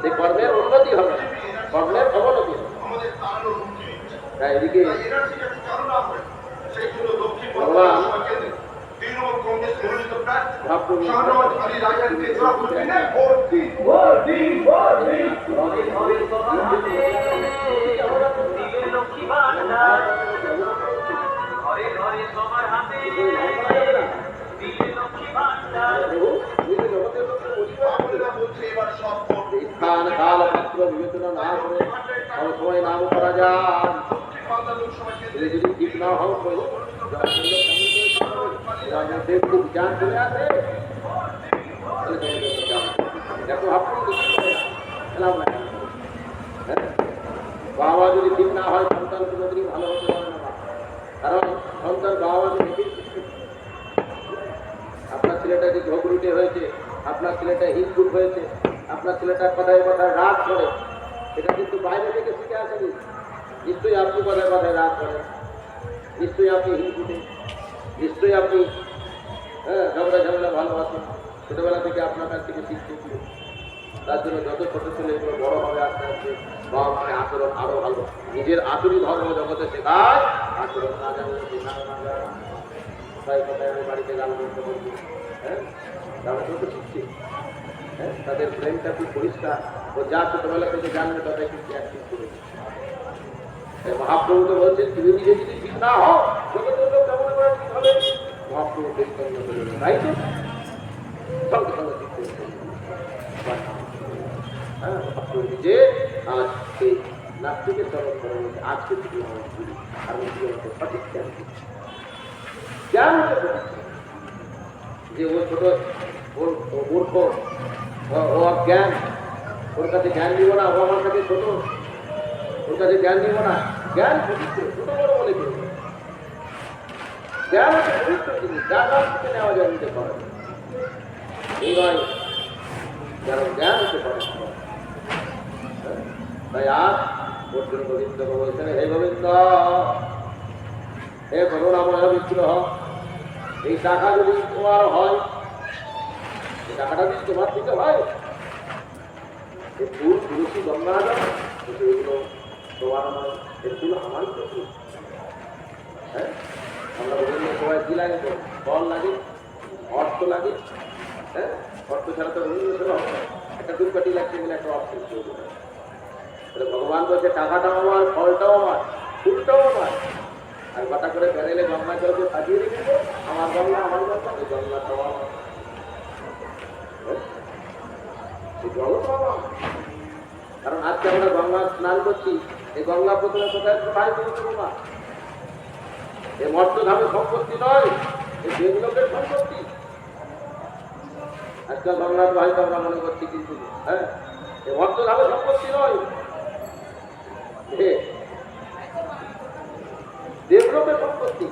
সে কর্মের উন্নতি হবে, কর্মের অবনতি হবে। তাই এদিকে ভগবান স্থান কাল পাত্র বিবেচনা না করে সবসময় নাম করা যায়। যদি ঠিক না হও জ্ঞান চলে আসে, দেখো আপনি বাবা যদি ঠিক না হয় সন্তান কোনোদিনই ভালো হতে পারে না। কারণ সন্তান বাবাকে দেখে আপনার ছেলেটা যে ঝগড়ুটে হয়েছে, আপনার ছেলেটা হিন্দুট হয়েছে, আপনার ছেলেটা কথায় কথায় রাগ করে, এটা কিন্তু বাইরে থেকে শিখে আসেনি। নিশ্চয়ই আপনি কথায় কথায় রাগ করেন, নিশ্চয়ই আপনি হিন্দুটে, নিশ্চয়ই আপনি ঝগড়া ভালোবাসেন। ছোটবেলা থেকে আপনার কাছ থেকে শিখতে। তার জন্য যত ছোট ছেলে এগুলো বড় হবে আস্তে আস্তে বাবা মায়ের আচরণ আরো ভালো। নিজের আসরই ধর্ম জগতে শেখায়, আচরণ না জানলে শেখানো না যায়। কোথায় কোথায় আমি বাড়িতে গান করতে পারবো, তারা তো শিখছে। তাদের ব্রেনটা খুব পরিষ্কার, ও যা ছোটবেলা থেকে জানবে তাদের কিন্তু অ্যাক্টিভ করে। মহাপ্রভু তো বলছেন তুমি নিজে যদি ঠিক না হও জগতের লোক কেমন করে ঠিক হবে? মহাপ্রভু বেষ্টন করে, তাই তো সঙ্গে সঙ্গে ঠিক করে মহাপ্রভু নিজে আজ সেই নাস্তিকের চরণ করে বলছে আজকে থেকে আমার গুরু, আর আমাকে সঠিক জ্ঞান দিচ্ছে। জ্ঞান হচ্ছে যে ও ছোট, ওর মূর্খ, ও জ্ঞান, ওর কাছে জ্ঞান দিব না, ও আমার কাছে ছোট, ওর কাছে জ্ঞান দিব না। জ্ঞান পবিত্র, ছোট বড় বলে কেউ জ্ঞান হচ্ছে পবিত্র জিনিস, যার কাছ থেকে নেওয়া যায় নিতে পারে এই নয়, কারণ জ্ঞান হচ্ছে পবিত্র। তাই আজ অর্জুন গোবিন্দকে বলছেন, হে গোবিন্দ, হে করুণাময় বিগ্রহ, এই টাকা যদি তোমার হয়, এই টাকাটা যদি তোমার দিতে হয়, এই ফুল তুলসী গঙ্গা এগুলো তোমার নয়, এগুলো আমার প্রতি। হ্যাঁ, আমরা বিভিন্ন সময় কি লাগে, ফল লাগে, অর্থ লাগে। হ্যাঁ, অর্থ ছাড়া তো বিভিন্ন সেবা হবে না। একটা দুর্গাটি লাগছে বলে একটা অর্থ ভগবান বলছে, টাকাটাও আমার, ফলটাও আমার, ফুলটাও আমার। আর বাটা করে বেরেলে গঙ্গা জলকে সাজিয়ে রেখেছে, আমার গঙ্গা, আমার গঙ্গা, এই গঙ্গাটাও আমার, এই জল তো আমার। কারণ আজকে আমরা গঙ্গা স্নান করছি, এই গঙ্গা প্রথমে কোথায় কোথায় পৌঁছব না। এই মর্তধামের সম্পত্তি নয়, এই দেবলোকের সম্পত্তি। আজকাল গঙ্গার হয়তো আমরা মনে করছি, কিন্তু হ্যাঁ, এই মর্তধামের সম্পত্তি নয়, দেবলোকের সম্পত্তি।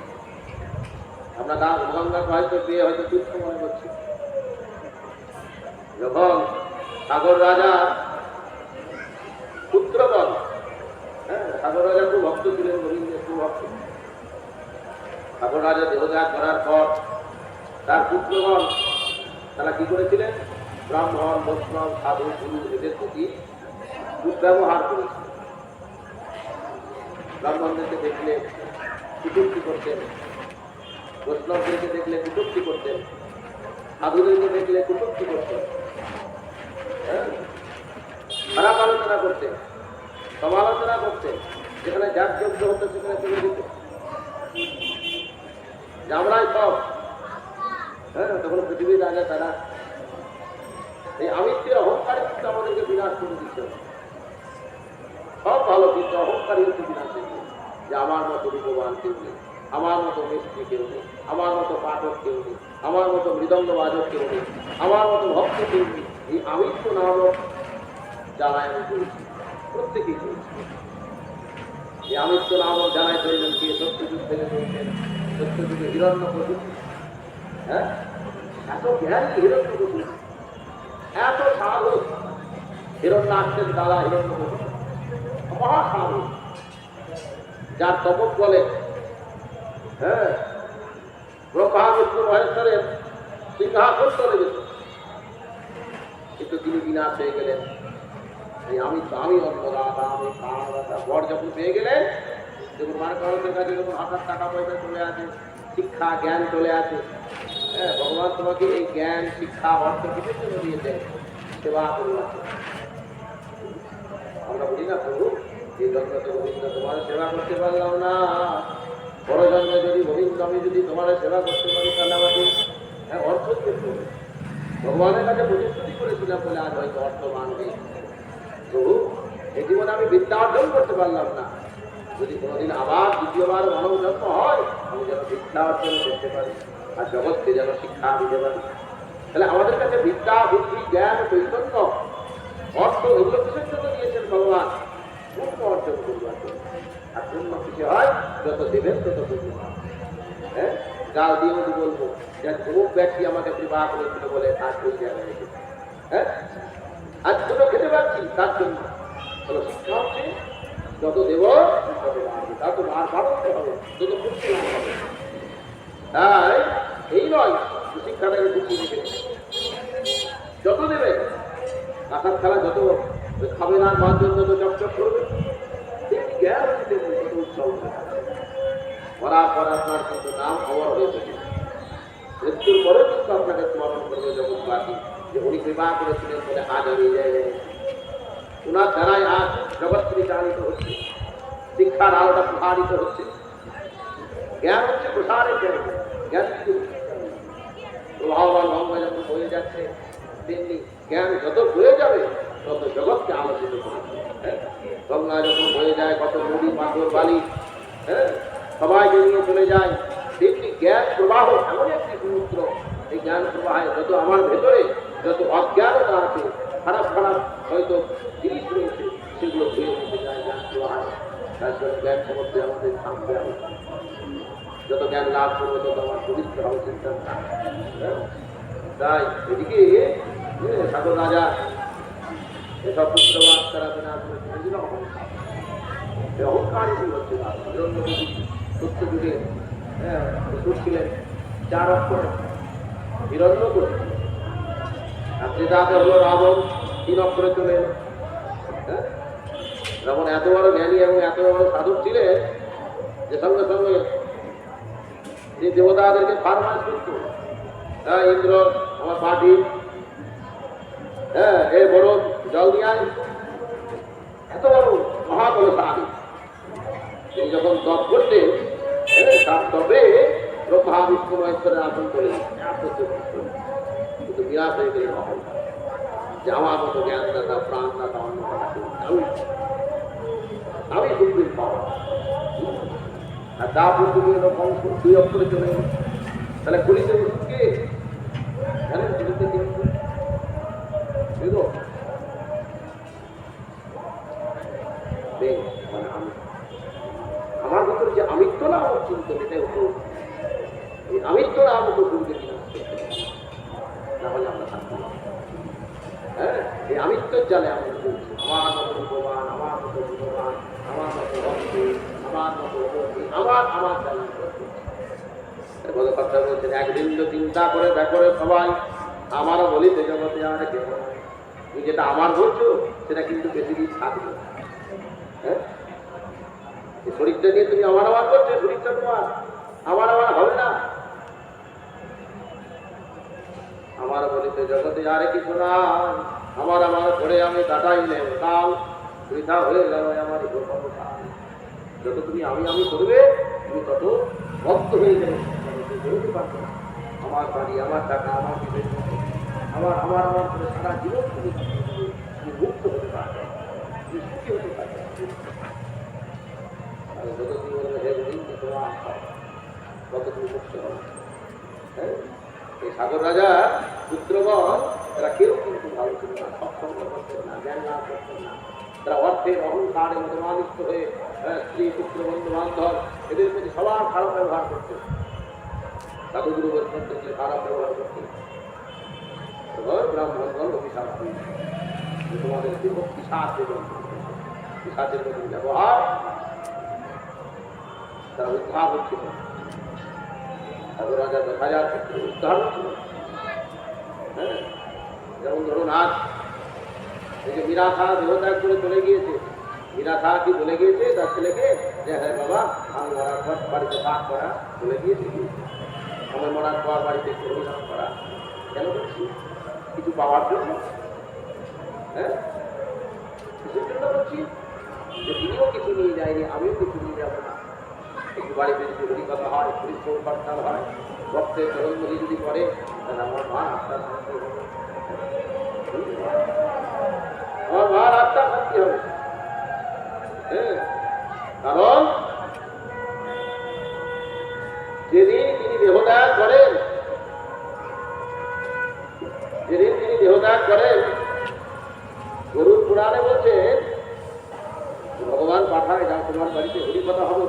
আমরা গঙ্গাকে হয়তো পেয়ে হয়তো তুচ্ছ মনে করছি। যখন সাগর রাজা পুত্রগণ, হ্যাঁ, সাগর রাজা খুব ভক্ত ছিলেন, গোবিন্দের খুব ভক্ত। সাগর রাজা দেহত্যাগ করার পর তার পুত্রগণ তারা কি করেছিলেন, ব্রাহ্মণ, বৈষ্ণব, সাধু, গুরু এদের প্রতি দুর্ব্যবহার করেছিলেন। ব্রাহ্মণদেরকে দেখলে কুটুক্তি করতেন, বৈষ্ণবদেরকে দেখলে কুটুক্তি করতেন, সাধুদেরকে দেখলে কুটুক্তি করতেন, খারাপ আলোচনা করতেন, সমালোচনা করতেন। যেখানে যার যোগ্য হতো সেখানে তুলে দিত, আমরাই সব। হ্যাঁ, তখন পৃথিবীর রাজা তারা এই আমিত্বের অহংকারী কিন্তু আমাদেরকে বিনাশ করে দিচ্ছে। সব ভালো, কিন্তু অহংকারী হচ্ছে বিনাশ দিচ্ছে, যে আমার মতো রূপবান কেউ নেই, আমার মতো মিস্ত্রি কেউ নেই, আমার মতো পাঠক কেউ নেই, আমার মতো মৃদঙ্গ বাদক কেউ নেই, আমার মতো ভক্ত কেউ নেই। এই আমিত্ব নামক জ্বালায় আমি করেছি, প্রত্যেকেই করেছি। এই আমিত্ব নামক জ্বালায় তৈলেন কে? সত্যযুগ থেকে বলছেন, সত্যযুগে হিরণ্যকশিপু। হ্যাঁ, এত জ্ঞানী হিরণ্যকশিপু, এত সাধু। হিরণ্যাক্ষের দাদা হিরণ্যকশিপু মহাসাধু, যার তপক বলে, হ্যাঁ, ব্রহ্মা বিষ্ণু মহেশ্বরের সিংহাসন চলে যেত, কিন্তু তিনি বিনাশ হয়ে গেলেন। আমি অন্নদাতা, আমি প্রাণদাতা। বর যখন পেয়ে গেলেন, যখন মানুষের কাছে যখন হাজার টাকা পয়সা চলে আসে, শিক্ষা জ্ঞান চলে আসে, হ্যাঁ, ভগবান তোমাকে এই জ্ঞান শিক্ষা অর্থ কিসের জন্য দিয়েছেন? সেবা করলাম। আমরা বলি না, প্রভু এই জন্মতে গোবিন্দ তোমার সেবা করতে পারলাম না, বড় জন্মে যদি গোবিন্দ আমি যদি তোমার সেবা করতে পারি, তাহলে আমাকে অর্থ করতে হবে। ভগবানের কাছে প্রতিশ্রুতি করেছিলাম বলে আজ হয়তো অর্থ মানবে। প্রভু, এই জীবনে আমি বিদ্যা অর্জন করতে পারলাম না, যদি কোনোদিন আবার দ্বিতীয়বার মানব জন্ম হয়, আমি যেন বিদ্যা অর্জন করতে পারি, আর জগৎকে যেন শিক্ষা দিতে পারি। তাহলে আমাদের কাছে বিদ্যা, বুদ্ধি, জ্ঞান, চৈতন্য, অর্থ এগুলো কিসের জন্য দিয়েছেন ভগবান? পূর্ণ অর্জন করবার জন্য। আর পূর্ণ কিছু হয়, যত দেবেন তত পূর্ণ হয়। হ্যাঁ, গাল দিয়ে যদি বলবো যে অমুক ব্যক্তি আমাকে বিবাহ করেছিল বলে আজ ওই জায়গায় এসেছে, হ্যাঁ, আজ দুটো খেতে পারছি তার জন্য। তাহলে শিক্ষা হচ্ছে যত দেব তত বাড়বে, তত বাড়তে হবে, তত পূর্ণ হবে। তাই এই নয় শিক্ষাটাকে ঢুকিয়ে রেখে যত দেবে, কাঁসার খেলা যত খাবে না, মাঝজন যত চকচক করবে, জ্ঞান দিতে তত উৎসব করার পর আপনার কিন্তু নাম অমর হয়ে থাকে। মৃত্যুর পরে কিন্তু আপনাকে স্মরণ করবে জগৎবাসী, যে উনি বিবাহ করেছিলেন বলে আজ আমি যাই, ওনার দ্বারাই আজ জগৎ পরিচালিত হচ্ছে, শিক্ষার আলোটা প্রসারিত হচ্ছে। জ্ঞান হচ্ছে প্রসারের জ্ঞান, জ্ঞান কিন্তু প্রভাববান গঙ্গা যখন বয়ে যাচ্ছে, তেমনি জ্ঞান যত বয়ে যাবে তত জগৎকে আলোচিত করবে। গঙ্গা যখন বয়ে যায়, কত নদী, পাথর, বালি, হ্যাঁ, সবাইকে নিয়ে চলে যায়, তেমনি জ্ঞান প্রবাহ এমন একটি সমুদ্র। এই জ্ঞান প্রবাহে যত আমার ভেতরে যত অজ্ঞানতা আছে, খারাপ খারাপ হয়তো জিনিস রয়েছে, সেগুলো ধুয়ে নিতে যায় জ্ঞান প্রবাহে। তার জন্য জ্ঞান সমুদ্রে আমাদের থামতে হবে। যত জ্ঞান লাভ করবে তত আমার পবিত্র হবে চিন্তা। তাই এদিকে সাগর রাজা এসব পুত্রবাদ তারা বিনাশ করেছে, এগুলো অহংকার। এই অহংকারই হচ্ছে সত্য যুগে অসুর ছিলেন 4 অক্ষর হিরণ্য করে, আর যে যাতে হলো রাবণ 3 অক্ষরে চলে এলো। হ্যাঁ, রাবণ এত বড় জ্ঞানী এবং এত বড় সাধক ছিলেন যে সঙ্গে সঙ্গে যে দেবতাদেরকে ফারমাস করতো, হ্যাঁ ইন্দ্র আমার পার্টি, হ্যাঁ এ বড় জল দিয়ে এত বড় মহাবলশালী। তিনি যখন তপ করতেন তার তবে ব্রহ্মা বিষ্ণু মহেশ্বরের আসন করে কিন্তু বিরাট হয়ে গেলেন অহংকার, যে আমার মতো জ্ঞানদাতা প্রাণদাতা অন্য আমি সুপ্রিম পাওয়া। আর তা পৃথিবী এরকম 2 অক্ষরে চলে গেল। তাহলে কলিতে কে জানেন? কলিতে কিন্তু মানে আমি আমার ভিতরে যে আমিত্ব না আমার চিন্তন, এটাই হতো এই আমিত্ব না আমাকে শুনতে না হলে আমরা থাকবো। হ্যাঁ, এই আমিত্বের জালে আমরা চলছি। আমার মতো ভগবান, আমার মতো ভগবান, আমার মতো ভক্ত, আমার মতো ভক্তি, আমার জালে বলে কথা বলছেন। একদিন তো চিন্তা করে দেখো সবাই, আমারও বলিতে জগতে আর কেউ তুমি যেটা আমার বলছো সেটা কিন্তু বেশি দিন থাকবে। হ্যাঁ, শরীরটা নিয়ে তুমি আমার করছো, শরীরটা তোমার, আমার হবে না। আমার বলিতে জগতে আর কিছু না, আমার করে আমি কাটাইলে কাল বৃথা হয়ে গেল আমার। যত তুমি আমি করবে তুমি তত ভক্ত হয়ে যাবে, বেরোতে পারবে না। আমার বাড়ি, আমার টাকা, আমার বিবেক, আমার করে সারা জীবন তুমি মুক্ত হতে পারবে, তুমি সুখী হতে পারবে। যত তুমি বলবে হে গোবিন্দ তোমার আশা, তত তুমি মুক্ত হবে। হ্যাঁ, এই সাগর রাজা পুত্রগণ তারা কেউ কিন্তু ভালো ছিল না, সৎসঙ্গ করতেন না, জ্ঞান লাভ করতেন না। তারা অর্থের অহংকারে মতমানিষ্ঠ হয়ে স্ত্রী পুত্র বন্ধু বান্ধব এদের প্রতি সবার খারাপ ব্যবহার করতেন। সাধুগুরু বৈষ্ণব দেখলে খারাপ ব্যবহার করতেন। ব্রাহ্মণগণ অভিশাপ তোমাদের পিশাচের মতো ব্যবহার, তারা উদ্ধার হচ্ছিল। সাগর রাজা 10,000 পুত্র উদ্ধার হচ্ছিল। হ্যাঁ, যেমন ধরুন আজ এই যে মীরা খা দেহত্যাগ করে চলে গিয়েছে, মীরা খা কি বলে গিয়েছে তার ছেলেকে যে হ্যাঁ বাবা আমি মরার পর বাড়িতে পাঠ করা, বলে গিয়েছে কি আমার মরার পর বাড়িতে অভিযান করা। কেন করছি? কিছু পাওয়ার জন্য। হ্যাঁ, কিছুর জন্য করছি যে তিনিও কিছু নিয়ে যায়নি, আমিও কিছু নিয়ে যাবো না। একটু বাড়িতে যদি হরিকথা হয়, হরিশ্চর করতাল হয়, ভক্তের চরণমণি যদি করে, তাহলে আমার মা আত্মার শান্তি হবে, আমার মার আত্মার শান্তি হবে। হ্যাঁ, কারণ যেদিন তিনি দেহত্যাগ করেন, গরুর পুরাণে বলছে ভগবান পাঠায় যা তোমার বাড়িতে হরি কথা হবে,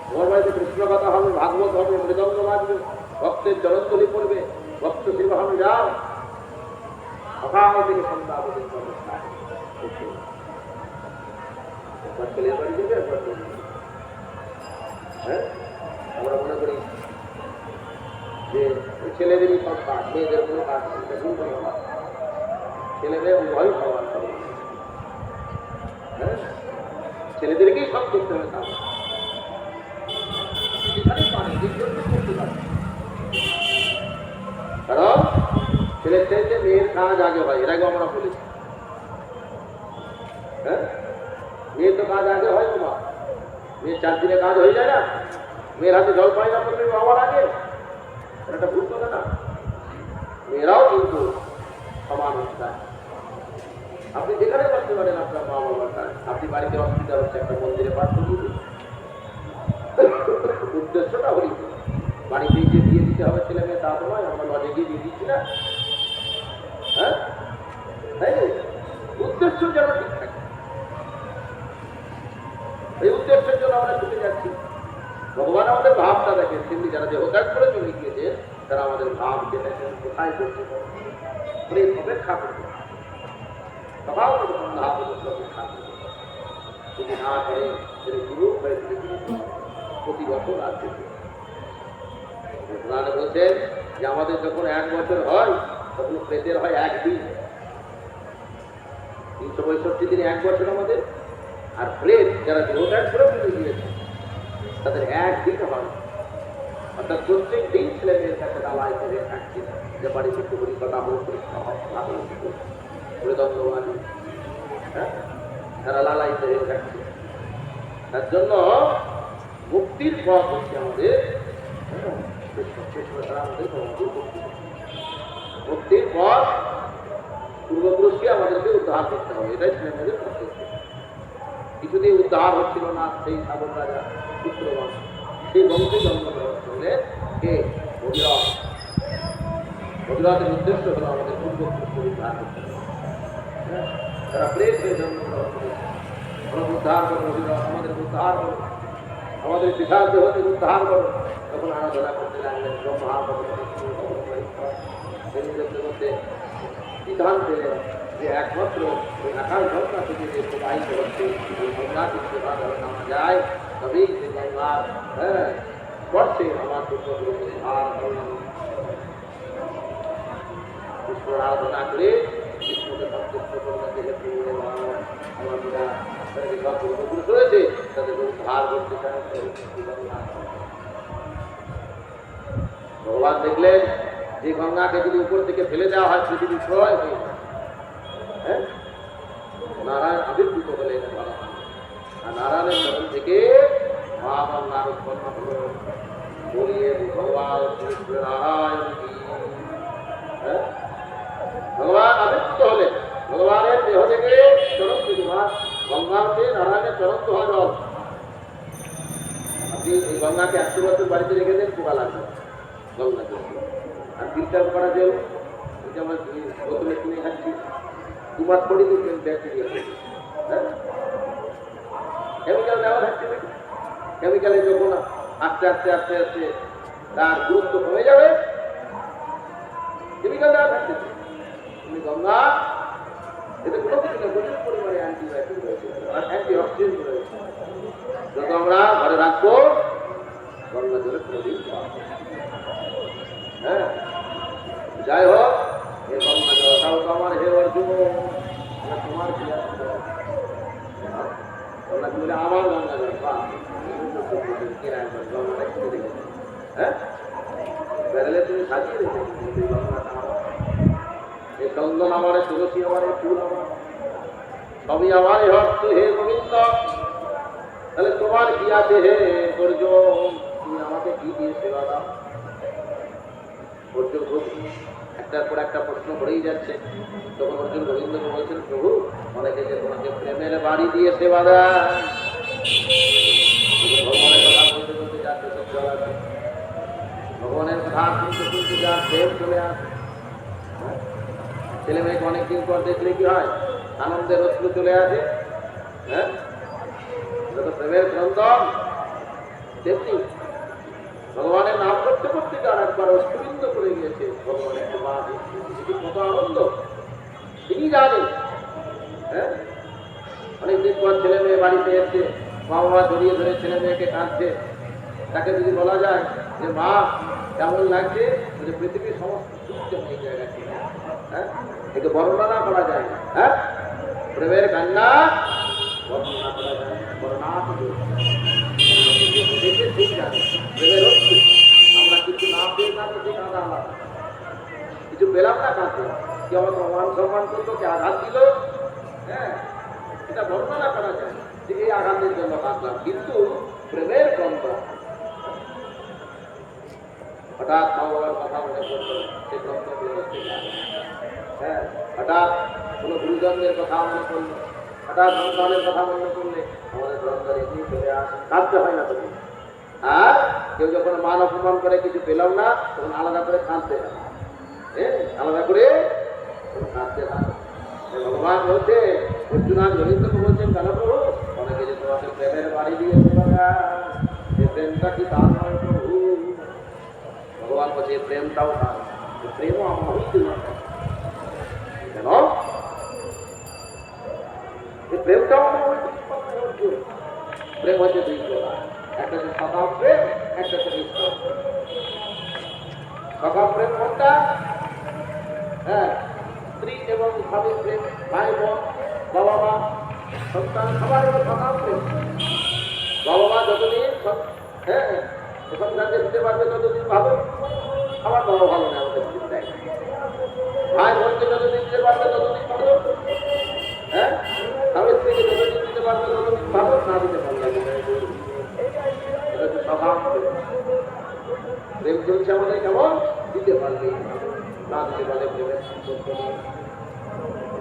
তোমার বাড়িতে কৃষ্ণ কথা হবে, ভাগবত হবে, মৃদঙ্গ বাজবে, ভক্তের চরণতলি পড়বে, ভক্ত সেবা হবে, যাও সকাল থেকে সন্ধ্যা পর্যন্ত ছেলের বাড়ি যাবে। হ্যাঁ, আমরা মনে করি যে ছেলেদেরই সব কাজ, মেয়েদের কোনো কাজ নেই, ছেলেদের উভয় সমান। হ্যাঁ, ছেলেদেরকেই সব করতে হবে। কারণ ছেলের চাইতে মেয়ের কাজ আগে হয়, এর আগে আমরা বলেছি। হ্যাঁ, মেয়ের তো কাজ আগে হয়, তোমার মেয়ের 4 দিনে কাজ হয়ে যায় না, মেয়ের হাতে জল পায় না করলে বাবার আগে, এটা ভুল কথা না। মেয়েরাও কিন্তু সমান অবস্থায়। আপনি যেখানে করতে পারেন আপনার মা বাবার কাজ, আপনি বাড়িতে অসুবিধা হচ্ছে একটা মন্দিরে পাঠ করিয়ে দিন, উদ্দেশ্যটা হরি বাড়িতে গিয়ে দিয়ে দিতে হবে ছেলে মেয়ে তা নয়, আমরা লজে গিয়ে দিয়ে দিচ্ছি না। হ্যাঁ, তাই উদ্দেশ্য যেন ঠিক থাকে, এই উদ্দেশ্যের জন্য আমরা ছুটে যাচ্ছি। ভগবান আমাদের ভাবটা দেখেন, কিন্তু যারা দেহত্যাগ করে চলে গিয়েছে তারা আমাদের ভাবকে দেখেন কোথায় করতে অপেক্ষা করতে। সকাল থেকে সন্ধ্যা পর্যন্ত যদি না করে গুরু হয়ে প্রতি বছর আসবে। পুরাণে বলছেন যে আমাদের যখন 1 বছর হয় তখন প্রেতের হয় 1 দিন, 365 দিনে 1 বছর আমাদের। আর প্রেত যারা দেহত্যাগ করে ফেলে দিয়েছে তাদের 1 দিন হয়। অর্থাৎ প্রত্যেক দিন ছেলে মেয়ের কাছে দাওয়াই করে থাকছে যে বাড়িতে একটু বলি কথা হোক, মৃদঙ্গবাদী, হ্যাঁ, তারা লালাইতে হয়ে থাকছে। তার জন্য মুক্তির পথ হচ্ছে আমাদের মুক্তির পথ পূর্বপুরুষকে আমাদেরকে উদ্ধার করতে হবে, এটাই ছেলে মেয়েদের করতে হচ্ছে। কিছুতেই উদ্ধার হচ্ছিল না সেই সাধক রাজা পুত্রবংশ, সেই বংশে জন্মগ্রহণ করলে কে ভগীরথ। ভগীরথের উদ্দেশ্য হলো আমাদের পূর্বপুরুষকে উদ্ধার করতে হবে। তারা প্রেত হয়ে জন্মগ্রহণ করেছে, উদ্ধার করো ভগীরথ, আমাদের উদ্ধার করো, আমাদের বিশাল দেহকে উদ্ধার করো। তখন আরাধনা করতে লাগলেন ব্রহ্মা মধ্যে সিদ্ধান্ত পেলেন যে একমাত্র ওই আকাশ গঙ্গা থেকে যে প্রবাহিত হচ্ছে ওই গঙ্গাকে সেবা করে নামা যায়, তবেই সে গঙ্গার স্পর্শে আমার কৃষ্ণর আরাধনা করে কৃষ্ণকে সন্তুষ্ট করলেন। যেহেতু আমার পূর্বপুরুষ রয়েছে তাদেরকে উদ্ধার করতে চান। ভগবান দেখলেন যে গঙ্গাকে যদি উপর থেকে ফেলে দেওয়া হয় পৃথিবী ক্ষয় হয়ে যায়। হ্যাঁ, নারায়ণ আবির্ভূত হলেন আর নারায়ণের চরণ থেকে মহাগঙ্গার উৎপন্ন হল। বলিয়ে ভগবান নারায়ণ, হ্যাঁ, ভগবান আবির্ভূত হলেন। ভগবানের দেহ থেকে চরণ থেকে গঙ্গাকে নারায়ণের চরণ তো হয় জল। আপনি এই গঙ্গাকে 100 বছর বাড়িতে রেখে দেন, পোকা লাগবে গঙ্গাকে। আর ফিল্টার করা জল এটা আমরা বোতলে কিনে খাচ্ছি, 2 মাস পরে দেখবেন ব্যাকটেরিয়া। হ্যাঁ, কেমিক্যাল দেওয়া থাকছে নাকি? কেমিক্যালে যখন আস্তে আস্তে আস্তে আস্তে তার গুরুত্ব কমে যাবে, কেমিক্যাল দেওয়া থাকছে। তুমি গঙ্গা এতে কোনো কিছু না, প্রচুর পরিমাণে অ্যান্টিবায়োটিক রয়েছে আর অ্যান্টিঅক্সিডেন্ট রয়েছে। যত আমরা ঘরে রাখবো গঙ্গা জলে কোনোদিন। হ্যাঁ, যাই হোক, এ গঙ্গা জলটাও তো আমার, হে অর্জুন তোমার কি আছে? আমার গঙ্গা জল গঙ্গাটা কিনে রেখেছে। হ্যাঁ, বেড়ালে তুমি সাজিয়ে রেখেছো গঙ্গাটা আমার। এই চন্দন আমার, তুলসী আমার, ফুল আমার, সবই আমার হস্ত হে গোবিন্দ। তাহলে তোমার কি আছে হে অর্জুন? তুমি আমাকে কি দিয়ে সেবা দাও? অর্জুন একটার পর একটা প্রশ্ন করেই যাচ্ছে। তখন অর্জুন গোবিন্দকে বলছেন, প্রভু অনেকে যে তোমাকে প্রেমের বাড়ি দিয়ে সেবা দেয়। ভগবানের কথা বলতে বলতে যাচ্ছে, ভগবানের কথা শুনতে শুনতে যার প্রেম চলে আসে। ছেলে মেয়েকে অনেকদিন পর দেখলে কি হয়? আনন্দের অশ্রু চলে আসে। হ্যাঁ, এটা তো প্রেমের ক্রন্দন। তেমনি ভগবানের নাম করতে করতে যার একবার অশ্রুবিন্দ করে গিয়েছে, ভগবানের কত আনন্দ তিনি জানেন। হ্যাঁ, অনেকদিন পর ছেলে মেয়ে বাড়িতে এসছে, মা বাবা জড়িয়ে ধরে ছেলে মেয়েকে কাঁদছে। তাকে যদি বলা যায় যে মা কেমন লাগছে, যে পৃথিবীর সমস্ত সুখ এই জায়গায়, হ্যাঁ, একে বর্ণনা করা যায় না। হ্যাঁ, প্রেমের কান্না বর্ণনা করা যায় না, বর্ণনা ঠিক জানে প্রেমের হচ্ছে। আমরা কিছু না পেয়ে কাঁদতে, কাঁদা আলাদা, কিছু পেলাম না কাঁদতে, কি আমাকে মান সম্মান করলো, কি আঘাত দিল, হ্যাঁ, এটা বর্ণনা করা যায় যে এই আঘাতের জন্য কাঁদলাম। কিন্তু প্রেমের গন্ধ হঠাৎ মা বাবার কথা মনে করলো, সে গন্ধ বেরোচ্ছে। হ্যাঁ, হঠাৎ কোনো গুরুজনদের কথা মনে করলো, হঠাৎ সন্তানের কথা মনে করলে আমাদের গ্রন্থের এমনি চলে আসে, কাঁদতে হয় না তখন। আর কেউ যখন মান অপমান করে কিছু পেলাম না, তখন আলাদা করে কাঁদতে হয়। হ্যাঁ, আলাদা করে কাঁদতে হয়। ভগবান বলছে, অর্জুন গোবিন্দকে বলছেন, কেন প্রভু অনেকে যে তোমাকে প্রেমের বাড়ি দিয়েছে, প্রেমটা কি তার নয় প্রভু? ভগবান বলছে প্রেমটাও তার, প্রেমও আমার হইতে না। কেন? প্রেমটাও প্রেম হচ্ছে দুই প্রকার, একটা হচ্ছে স্বভাব প্রেম, একটা হচ্ছে নিষ্কাম প্রেম। স্বভাব প্রেম কোনটা? হ্যাঁ, স্ত্রী এবং স্বামী প্রেম, ভাই বোন, বাবা মা, সন্তান সবার হলো স্বভাব প্রেম। বাবা মা যতদিন হ্যাঁ সন্তানকে দিতে পারবে ততদিন ভালো, আমার বাবা ভালো না আমাদের চিন্তায়। ভাই বোনকে যতদিন দিতে পারবে ততদিন ভালো, হ্যাঁ স্বামী স্ত্রীকে যতদিন দিতে পারবে ততদিন ভালো, না দিতে পারবে এটা হচ্ছে স্বভাব প্রেম। প্রেম চলছে আমাদের কেমন? দিতে পারলে, না দিতে পারলে প্রেমের সম্পর্ক নেই।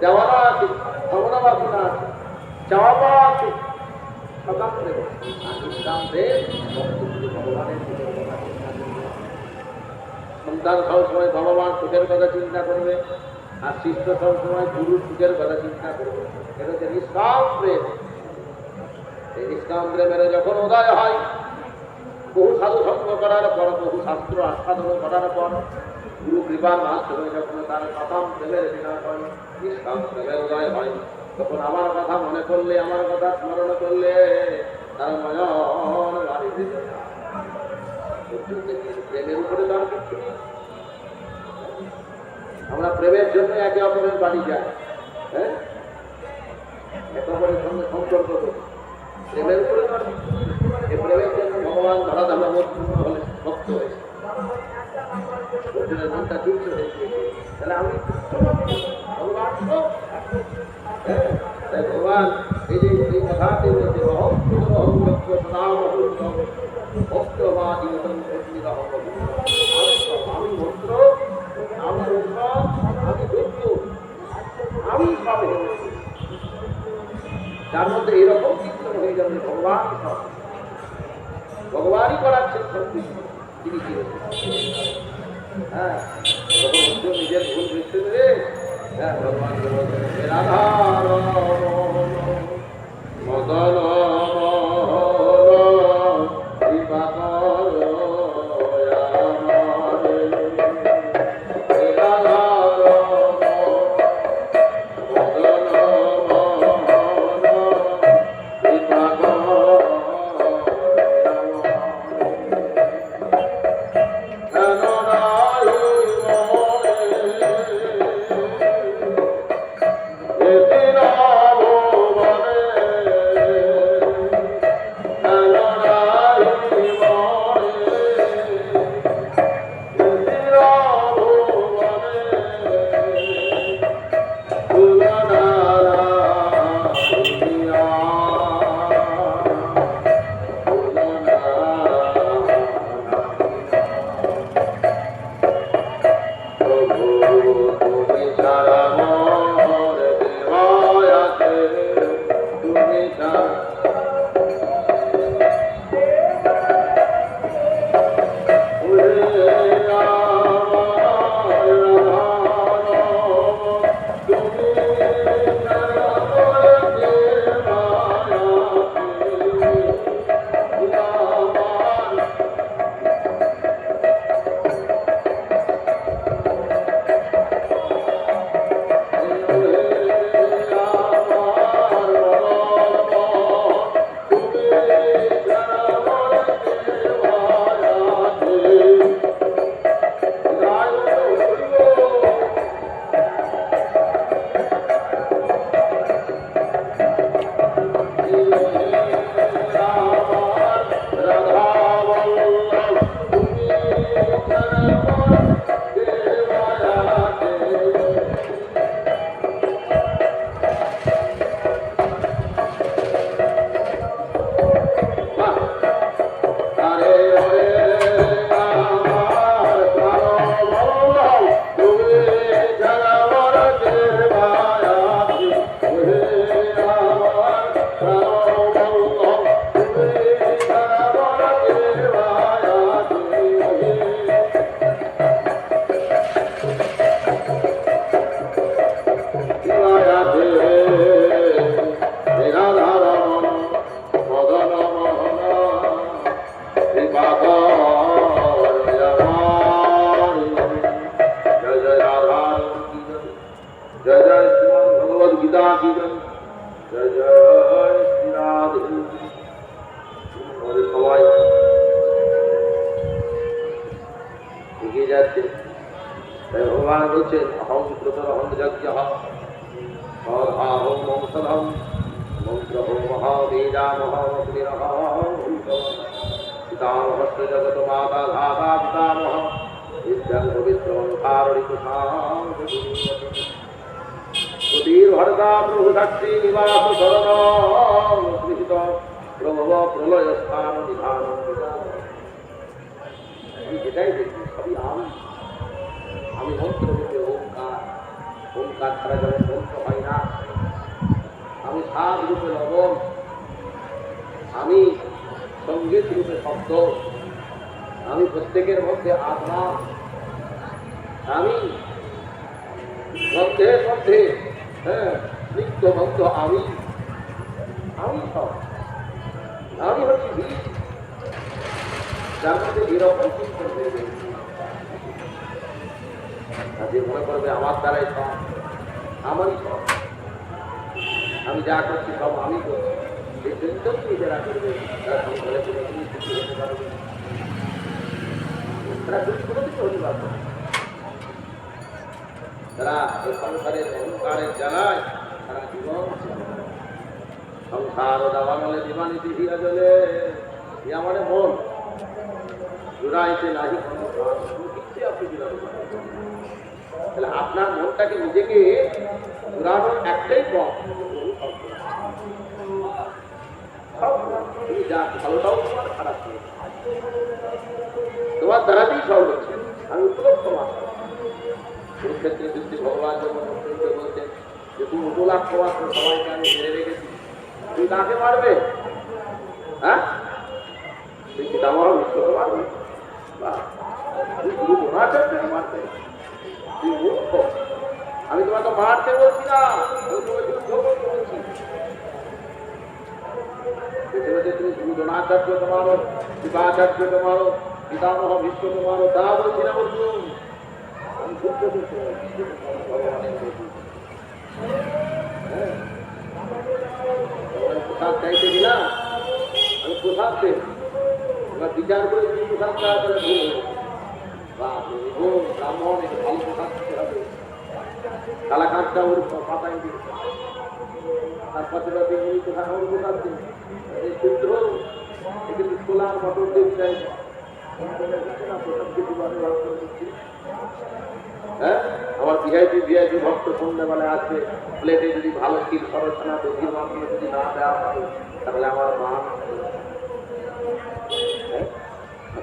দেওয়ানা আছে, ক্ষমতা বাসনা আছে, চাওয়া পাওয়া আছে, স্বভাব প্রেম। আর ইসলাম প্রেম ভগবানের সুখের কথা চিন্তা করবে। সন্তান সবসময় বাবা মার সুখের কথা চিন্তা করবে, আর শিষ্য সবসময় গুরুর সুখের কথা চিন্তা করবে। এটা হচ্ছে নিষ্কাম প্রেম। এই নিষ্কাম প্রেমের যখন উদয় হয়, বহু সাধু সঙ্গ করার পর, বহু শাস্ত্র আস্বাদন করার পর, গুরু কৃপার মাধ্যমে যখন তার প্রথম প্রেমের বিনাশ হয়, নিষ্কাম প্রেমের উদয় হয়, তখন আমার কথা মনে করলে, আমার কথা স্মরণ করলে তার নয়ন বাড়ি দিতে যায়। প্রেমের উপরে তার কিছু নেই। আমরা প্রেমের জন্য একে অপরের বাড়ি যাই, হ্যাঁ একে অপরের সঙ্গে সম্পর্ক করি, প্রেমের উপরে তার কিছু নেই। এই প্রেমের জন্য ভগবান ধরা ধারা মূর্তিপূর্ণ হলে ভক্ত হয়েছে, অর্জুনের মনটা যুক্ত হয়েছে। তাহলে আমি ভগবান তো হ্যাঁ, তাই ভগবান এই যে এই কথাটি বলছে, ভক্তবাদী আমি ভক্ত, আমি আমি ভক্ত, আমি সবে। যার মধ্যে এরকম চিন্তন হয়ে যাবে ভগবান সব, ভগবানই করাচ্ছেন সব কিছু, তিনি কি হ্যাঁ তখন অর্জুন নিজের ভুল বুঝতে পেরে হ্যাঁ ভগবানকে বলছেন, রাধার মদন जय जय श्रीमद् भगवद गीता की जय जय যাচ্ছে। তাই ভগবান বলছেন অহং প্রতরহং যজ্ঞ অহং বংশধম মন্ত্রহ মহাবেদামহমগ্নিরহং পিতামহস্য জগত মাতা ধাতা পিতামহ বিদ্যাং পবিত্রমন্থারণিকুশাং সুধীর্ভর্তা প্রভু সাক্ষী নিবাস শরণং গৃহীত প্রভব প্রলয় স্থান নিধান। আমি যেটাই দেখি সবই আমি মন্ত্র রূপে ওঙ্কার, ওঙ্কার ছাড়া যেমন মন্ত্র হয় না। আমি সাধ রূপে লবণ, আমি সঙ্গীত রূপে শব্দ, আমি প্রত্যেকের মধ্যে আত্মা, আমি মধ্যে মধ্যে নিত্য মধ্য, আমি সব, আমি হচ্ছি বীজ যার মধ্যে এরকম চিন্তা হয়ে গেছে। যে মনে করবে আমার দ্বারাই সব, আমারই সব, আমি যা করছি সব আমি করছি, সেই চিন্তনকে যারা করবে তারা সংসারে পুরোপুরি সুখী হতে পারবে, তারা কোনো কিছু হতে পারবে না। তারা এই সংসারের অহংকারের জ্বালায় তারা জীবন সংসার দাবানলে দিবানিতি হিয়া জলে আমার মন জোড়াইতে নাহি কোনো কিছু আপনি জোড়াতে পারেন। তাহলে আপনার মনটাকে নিজেকে জোড়ানোর একটাই পথ, তুমি যা ভালোটাও তোমার, খারাপ তোমার দ্বারাতেই সব হচ্ছে। আমি উপলক্ষ মাত্র কুরুক্ষেত্রে যুদ্ধে ভগবান যখন অর্জুনকে বলছেন যে তুমি উপলক্ষ মাত্র সবাইকে আমি ঘিরে রেখেছি, তুই কাকে মারবে? হ্যাঁ, তুই পিতামহ বিশ্বকে মারবে? তুই গুরু দ্রোণাচার্যকে মারবে? তুই মূর্খ। আমি তোমাকে মারতে বলছি না, তোমাকে যুদ্ধ করতে বলছি। তুমি গুরু দ্রোণাচার্যকে মারো, কৃপাচার্যকে মারো, পিতামহ বিশ্বকে মারো, তা বলছি না অর্জুন। আমি যুদ্ধ করতে ভগবানের প্রসাদ চাইতে দিলাম, আমি প্রসাদ দেব, এবার বিচার করে তুমি প্রসাদ দেওয়া করে ভুল ব্রাহ্মণ ভালো প্রসাদ দিতে হবে। কালাকাঁচটা ওর পাতায় দিবে, তার পাশে উনি প্রসাদ ওর প্রসাদ দেবে। শুদ্ধ এখানে ছোলার মটর দিয়ে চাই, হ্যাঁ, আমার ভিআইপি ভক্ত সন্ধ্যাবেলায় আসবে, প্লেটে যদি ভালো ক্ষীর সরচনা দধির মাধ্যমে যদি না দেওয়া হয় তাহলে আমার মান।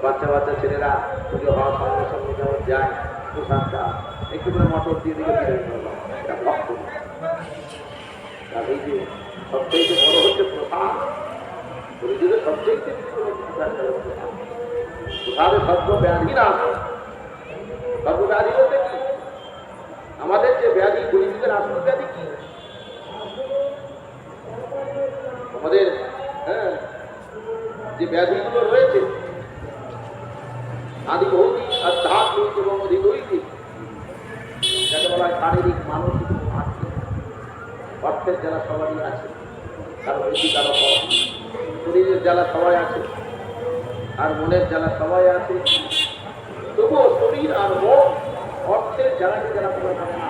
বাচ্চা বাচ্চা ছেলেরা পুজো হওয়ার সঙ্গে সঙ্গে যেমন যায় প্রসাদটা একটু করে মটর দিয়ে দিকে এটা ভক্ত। এই যে সবচেয়ে বড় হচ্ছে প্রসাদ, পরিচয় সবচেয়ে প্রসাদে সর্বব্যাধি না, সর্বব্যাধি বলতে কি আমাদের যে ব্যাধি, পরিচিতের আসল ব্যাধি কি আমাদের, যে ব্যাধিগুলো রয়েছে আদি ভৌতিক, আধ্যাত্মিক এবং অধিদৈতিক, যাকে বলা হয় শারীরিক, মানসিক, আর্থিক। অর্থের জ্বালা সবারই আছে, কারো বেশি কারো কম, শরীরের জ্বালা সবাই আছে, আর মনের জ্বালা সবাই আছে। তবুও শরীর আর মন অর্থের জ্বালাকে যারা পুরো থাকে না,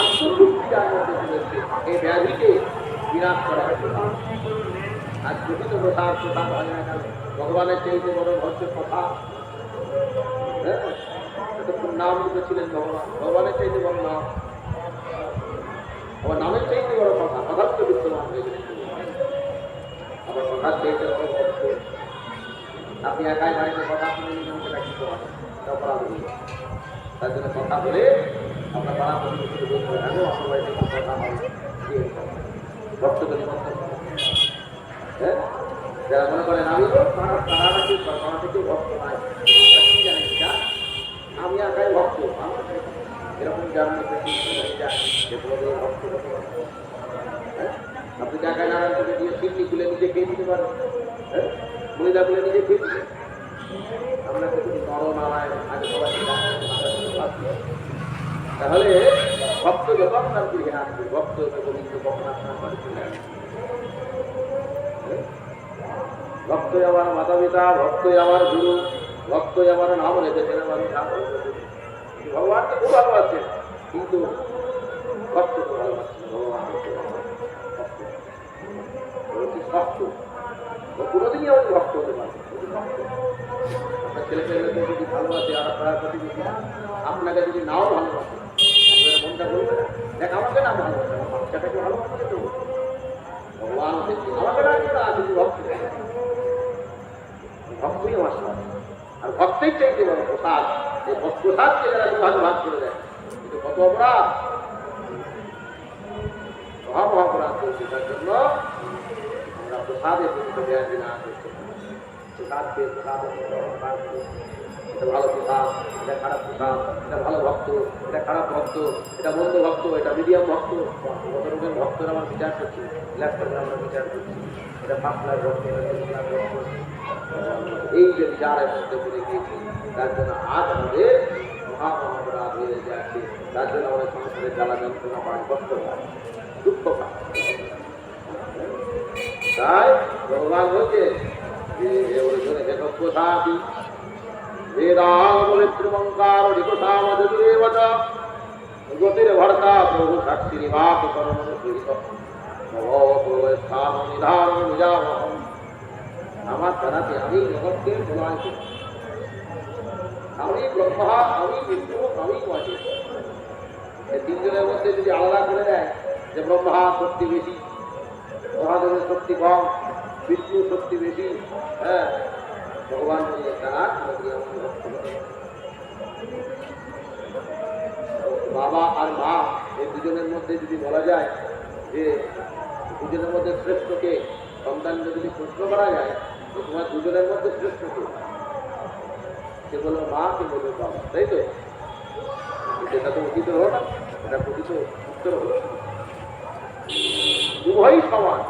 আত্মতৃপ্তি যার মধ্যে চলেছে, এই ব্যাধিকে বিনাশ করা হয়েছে। আর যদি তো প্রসাদ হয় না কেন, ভগবানের চাইতে বড় হচ্ছে কথা। হ্যাঁ, এতক্ষণ নাম লিখেছিলেন ভগবান, ভগবানের চাইতে বড় নাম, আবার নামের চাইতে বড় কথা, কথার তো বিদ্যমান হয়ে গেছে। আবার কথার চাইতে বড় ভক্ত। আপনি একাই বাড়িতে কথা শুনে নিলেন, সেটা কি করেন? অপরাধ হয়ে যায়। তার জন্য কথা বলে আপনার পাড়া প্রতিবেশীকে বলতে হবে, আমার বাড়িতে কথা হয়, ভক্তকে নিমন্ত্রণ। হ্যাঁ, যারা মনে করেন আমি তো তারা থেকে ভক্ত নাই, কি জানেন এটা আমি একাই ভক্ত, এরকম যার মধ্যে ভক্ত হতে পারে। হ্যাঁ, আপনি জায়গায় নারায়ণ থেকে দিয়ে সিডনি খুলে নিজে খেয়ে দিতে পারেন, হ্যাঁ, মহিলা খুলে নিজে খেয়ে দিতে। আমরা কিন্তু নরনারায়ণ আগে সবাই, তাহলে ভক্ত যখন তার দিকে আসবে, ভক্ত গোবিন্দ কখন আপনার বাড়ি চলে আসবে। ভক্তই আমার মাতা পিতা, ভক্তই আমার গুরু, ভক্তই আমার নাম রেখেছেন, আমি ভগবানকে খুব ভালোবাসছেন, কিন্তু ভক্তকে ভালোবাসছেন। ভগবান ভক্ত কোনোদিনই আমি ভক্ত হতে পারবো। আপনার ছেলে পেলেকে যদি ভালোবাসে আর আপনার প্রতি যদি আপনাকে যদি নাও ভালোবাসে, আপনার মনটা বলবে না দেখ আমাকে না ভালোবাসে, আমার বাচ্চাটাকে ভালোবাসতে তো ভগবান দেখছি আমাকে রাখবে না, যদি ভক্ত ভক্তই আমার সমাজ। আর ভক্তের চাইতে বড় প্রসাদ, এই প্রসাদকে যারা দুভাগে ভাগ করে দেয়, কিন্তু কত অপরাধ, মহাপরাধ করছে। তার জন্য আমরা প্রসাদের প্রতি দেয়াদি না করতে প্রসাদ পেয়ে প্রসাদ এটা ভালো প্রসাদ, এটা খারাপ প্রসাদ, এটা ভালো ভক্ত, এটা খারাপ ভক্ত, এটা মন্দ ভক্ত, এটা মিডিয়াম ভক্ত। কত রকমের ভক্তরা আমরা বিচার করছি, ল্যাপটপে আমরা বিচার করছি, এটা পাতলার ভক্ত, এটা ভক্ত। এই যে বিচারের মধ্যে পড়ে গিয়েছি, তার জন্য আজ আমাদের মহাপরাধ হয়ে যাচ্ছে। তার জন্য আমাদের সংসারের জ্বালা যন্ত্রণা পায়, কষ্ট পায়, দুঃখ পায়। তাই ভগবান বলছে প্রসাদি বেদাঙ্কার গতির ভর্তা প্রভু সাক্ষী নিবাস করণ স্থান নিধান নিজাম। আমার দ্বারাতে আমি জগৎকে প্রলয় করি, আমি ব্রহ্মা, আমি বিষ্ণু, আমি মহেশ। এই তিনজনের মধ্যে যদি আলাদা করে দেয় যে ব্রহ্মা শক্তি বেশি, মহাদেবের শক্তি কম, বিষ্ণু শক্তি বেশি, হ্যাঁ, ভগবান বললেন তারা বাবা আর মা এই দুজনের মধ্যে যদি বলা যায় যে দুজনের মধ্যে শ্রেষ্ঠকে, সন্তানকে যদি প্রশ্ন করা যায় যে তোমার দুজনের মধ্যে শ্রেষ্ঠকে, সে বললো মা, কে বলবে বাবা, তাই তো? এটা তো উচিত হলো না, এটা প্রকৃত উত্তর হলো উভয়ই সমান।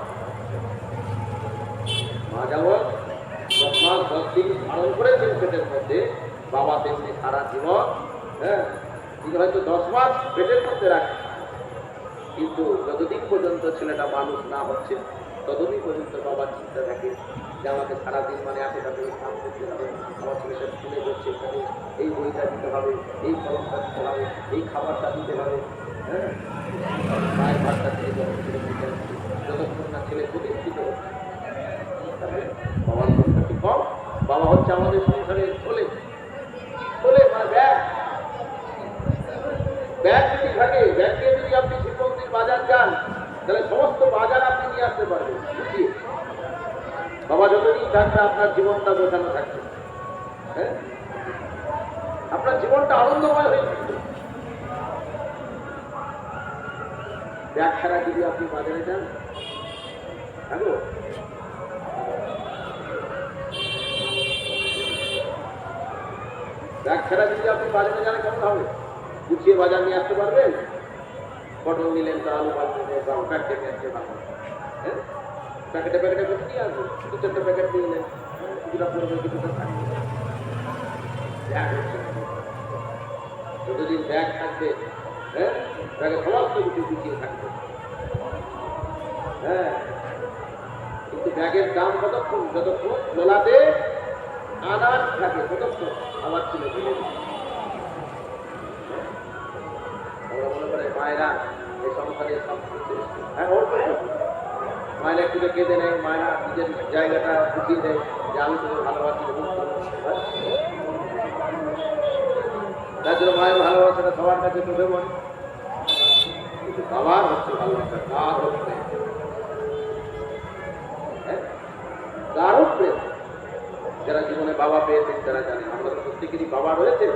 মা যেমন 10 মাস 10 দিন পালন করেছেন পেটের মধ্যে, বাবা তেমনি সারা জীবন, হ্যাঁ, তিনি হয়তো 10 মাস পেটের মধ্যে রাখে, কিন্তু যতদিন পর্যন্ত ছেলেটা মানুষ না হচ্ছে ততদিন পর্যন্ত বাবার চিন্তা থাকে যে আমাকে সারাদিন মানে এতটাকে কাম করতে হবে, আমার ছেলেটা স্কুলে করছে, এখানে এই বইটা দিতে হবে, এই কলমটা দিতে হবে, এই খাবারটা দিতে হবে, হ্যাঁ, মায়ের ভাতটা দিয়ে যতক্ষণ না ছেলে প্রতিষ্ঠিত হচ্ছে। বাবার সংসারটি কম, বাবা হচ্ছে আমাদের সংসারে চলে চলে মানে ব্যাগ ব্যাগ যদি থাকে, ব্যাগ দিয়ে যদি আপনি শিবমন্দির বাজার যান, তাহলে সমস্ত বাজার আপনি নিয়ে আসতে পারবেন বুঝিয়ে। বাবা যতদিন থাকবে আপনার জীবনটা বোঝানো থাকবে, হ্যাঁ, আপনার জীবনটা আনন্দময় হয়ে থাকবে। ব্যাগ ছাড়া যদি আপনি বাজারে যান, হ্যালো, ব্যাগ ছাড়া যদি আপনি বাজারে যান কেমন হবে? গুছিয়ে বাজার নিয়ে আসতে পারবেন? পটল নিলেন, তার আলু বাজার প্যাকেটে প্যাকেটে হ্যাঁ, প্যাকেটে প্যাকেটে করে নিয়ে আসবেন, 2-4টা প্যাকেট নিয়ে নিলেন, কিছুটা পড়বে, কিছুটা থাকবে। ব্যাগ হচ্ছে যতদিন ব্যাগ থাকবে, হ্যাঁ, ব্যাগে সমস্ত কিছু গুছিয়ে থাকবে, হ্যাঁ, কিন্তু ব্যাগের দাম কতক্ষণ? যতক্ষণ লোলাতে আনাজ থাকে ততক্ষণ আবার তুলে ফেলে। আমরা মনে করে মায়েরা এই সংসারে সব হ্যাঁ, মায়েরা একটু কেঁদে নেয়, মায়েরা নিজের জায়গাটা গুছিয়ে দেয় যে আমি তুমি ভালোবাসি, তার জন্য মায়ের ভালোবাসাটা সবার কাছে চোখে মনে, কিন্তু বাবার হচ্ছে ভালোবাসা গাঢ় প্রেম, হ্যাঁ, গাঢ় প্রেম। যারা জীবনে বাবা পেয়েছেন তারা জানেন, আমরা তো প্রত্যেকেরই বাবা রয়েছে,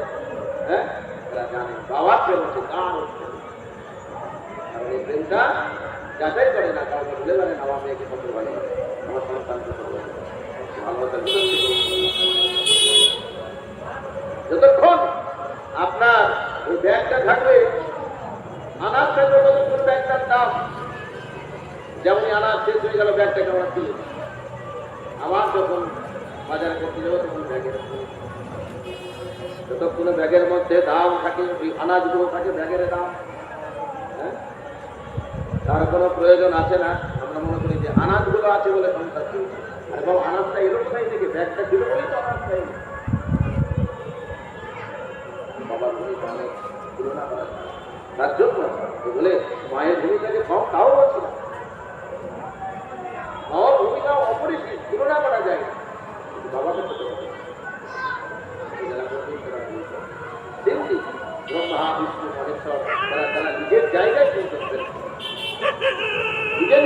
হ্যাঁ, তারা জানেন বাবার প্রেম হচ্ছে গাঢ় প্রেম। কারণ এই প্রেমটা যাচাই করে না, কাউকে বলে পারেন আমার মেয়েকে কত ভালোবাসে, আমার সন্তানকে কত ভালোবাসা। যতক্ষণ আপনার ওই ব্যাগটা থাকবে, আনাজ থাকবে ততক্ষণ ব্যাগটার দাম, যেমনই আনাজ শেষ হয়ে গেল ব্যাগটাকে আমরা তুলে আবার যখন বাজারে করতে যাবো তখন ব্যাগের, যতক্ষণ ব্যাগের মধ্যে দাম থাকে, ওই আনাজগুলো থাকে ব্যাগের দাম, হ্যাঁ, তার কোনো প্রয়োজন আছে না। আমরা মনে করি যে আনাজগুলো আছে বলে সংসার চলছে, আর বাবা আনাজটা এলো কোথায় থেকে? ব্যাগটা ছিল বলেই তো আনাজটা এলো।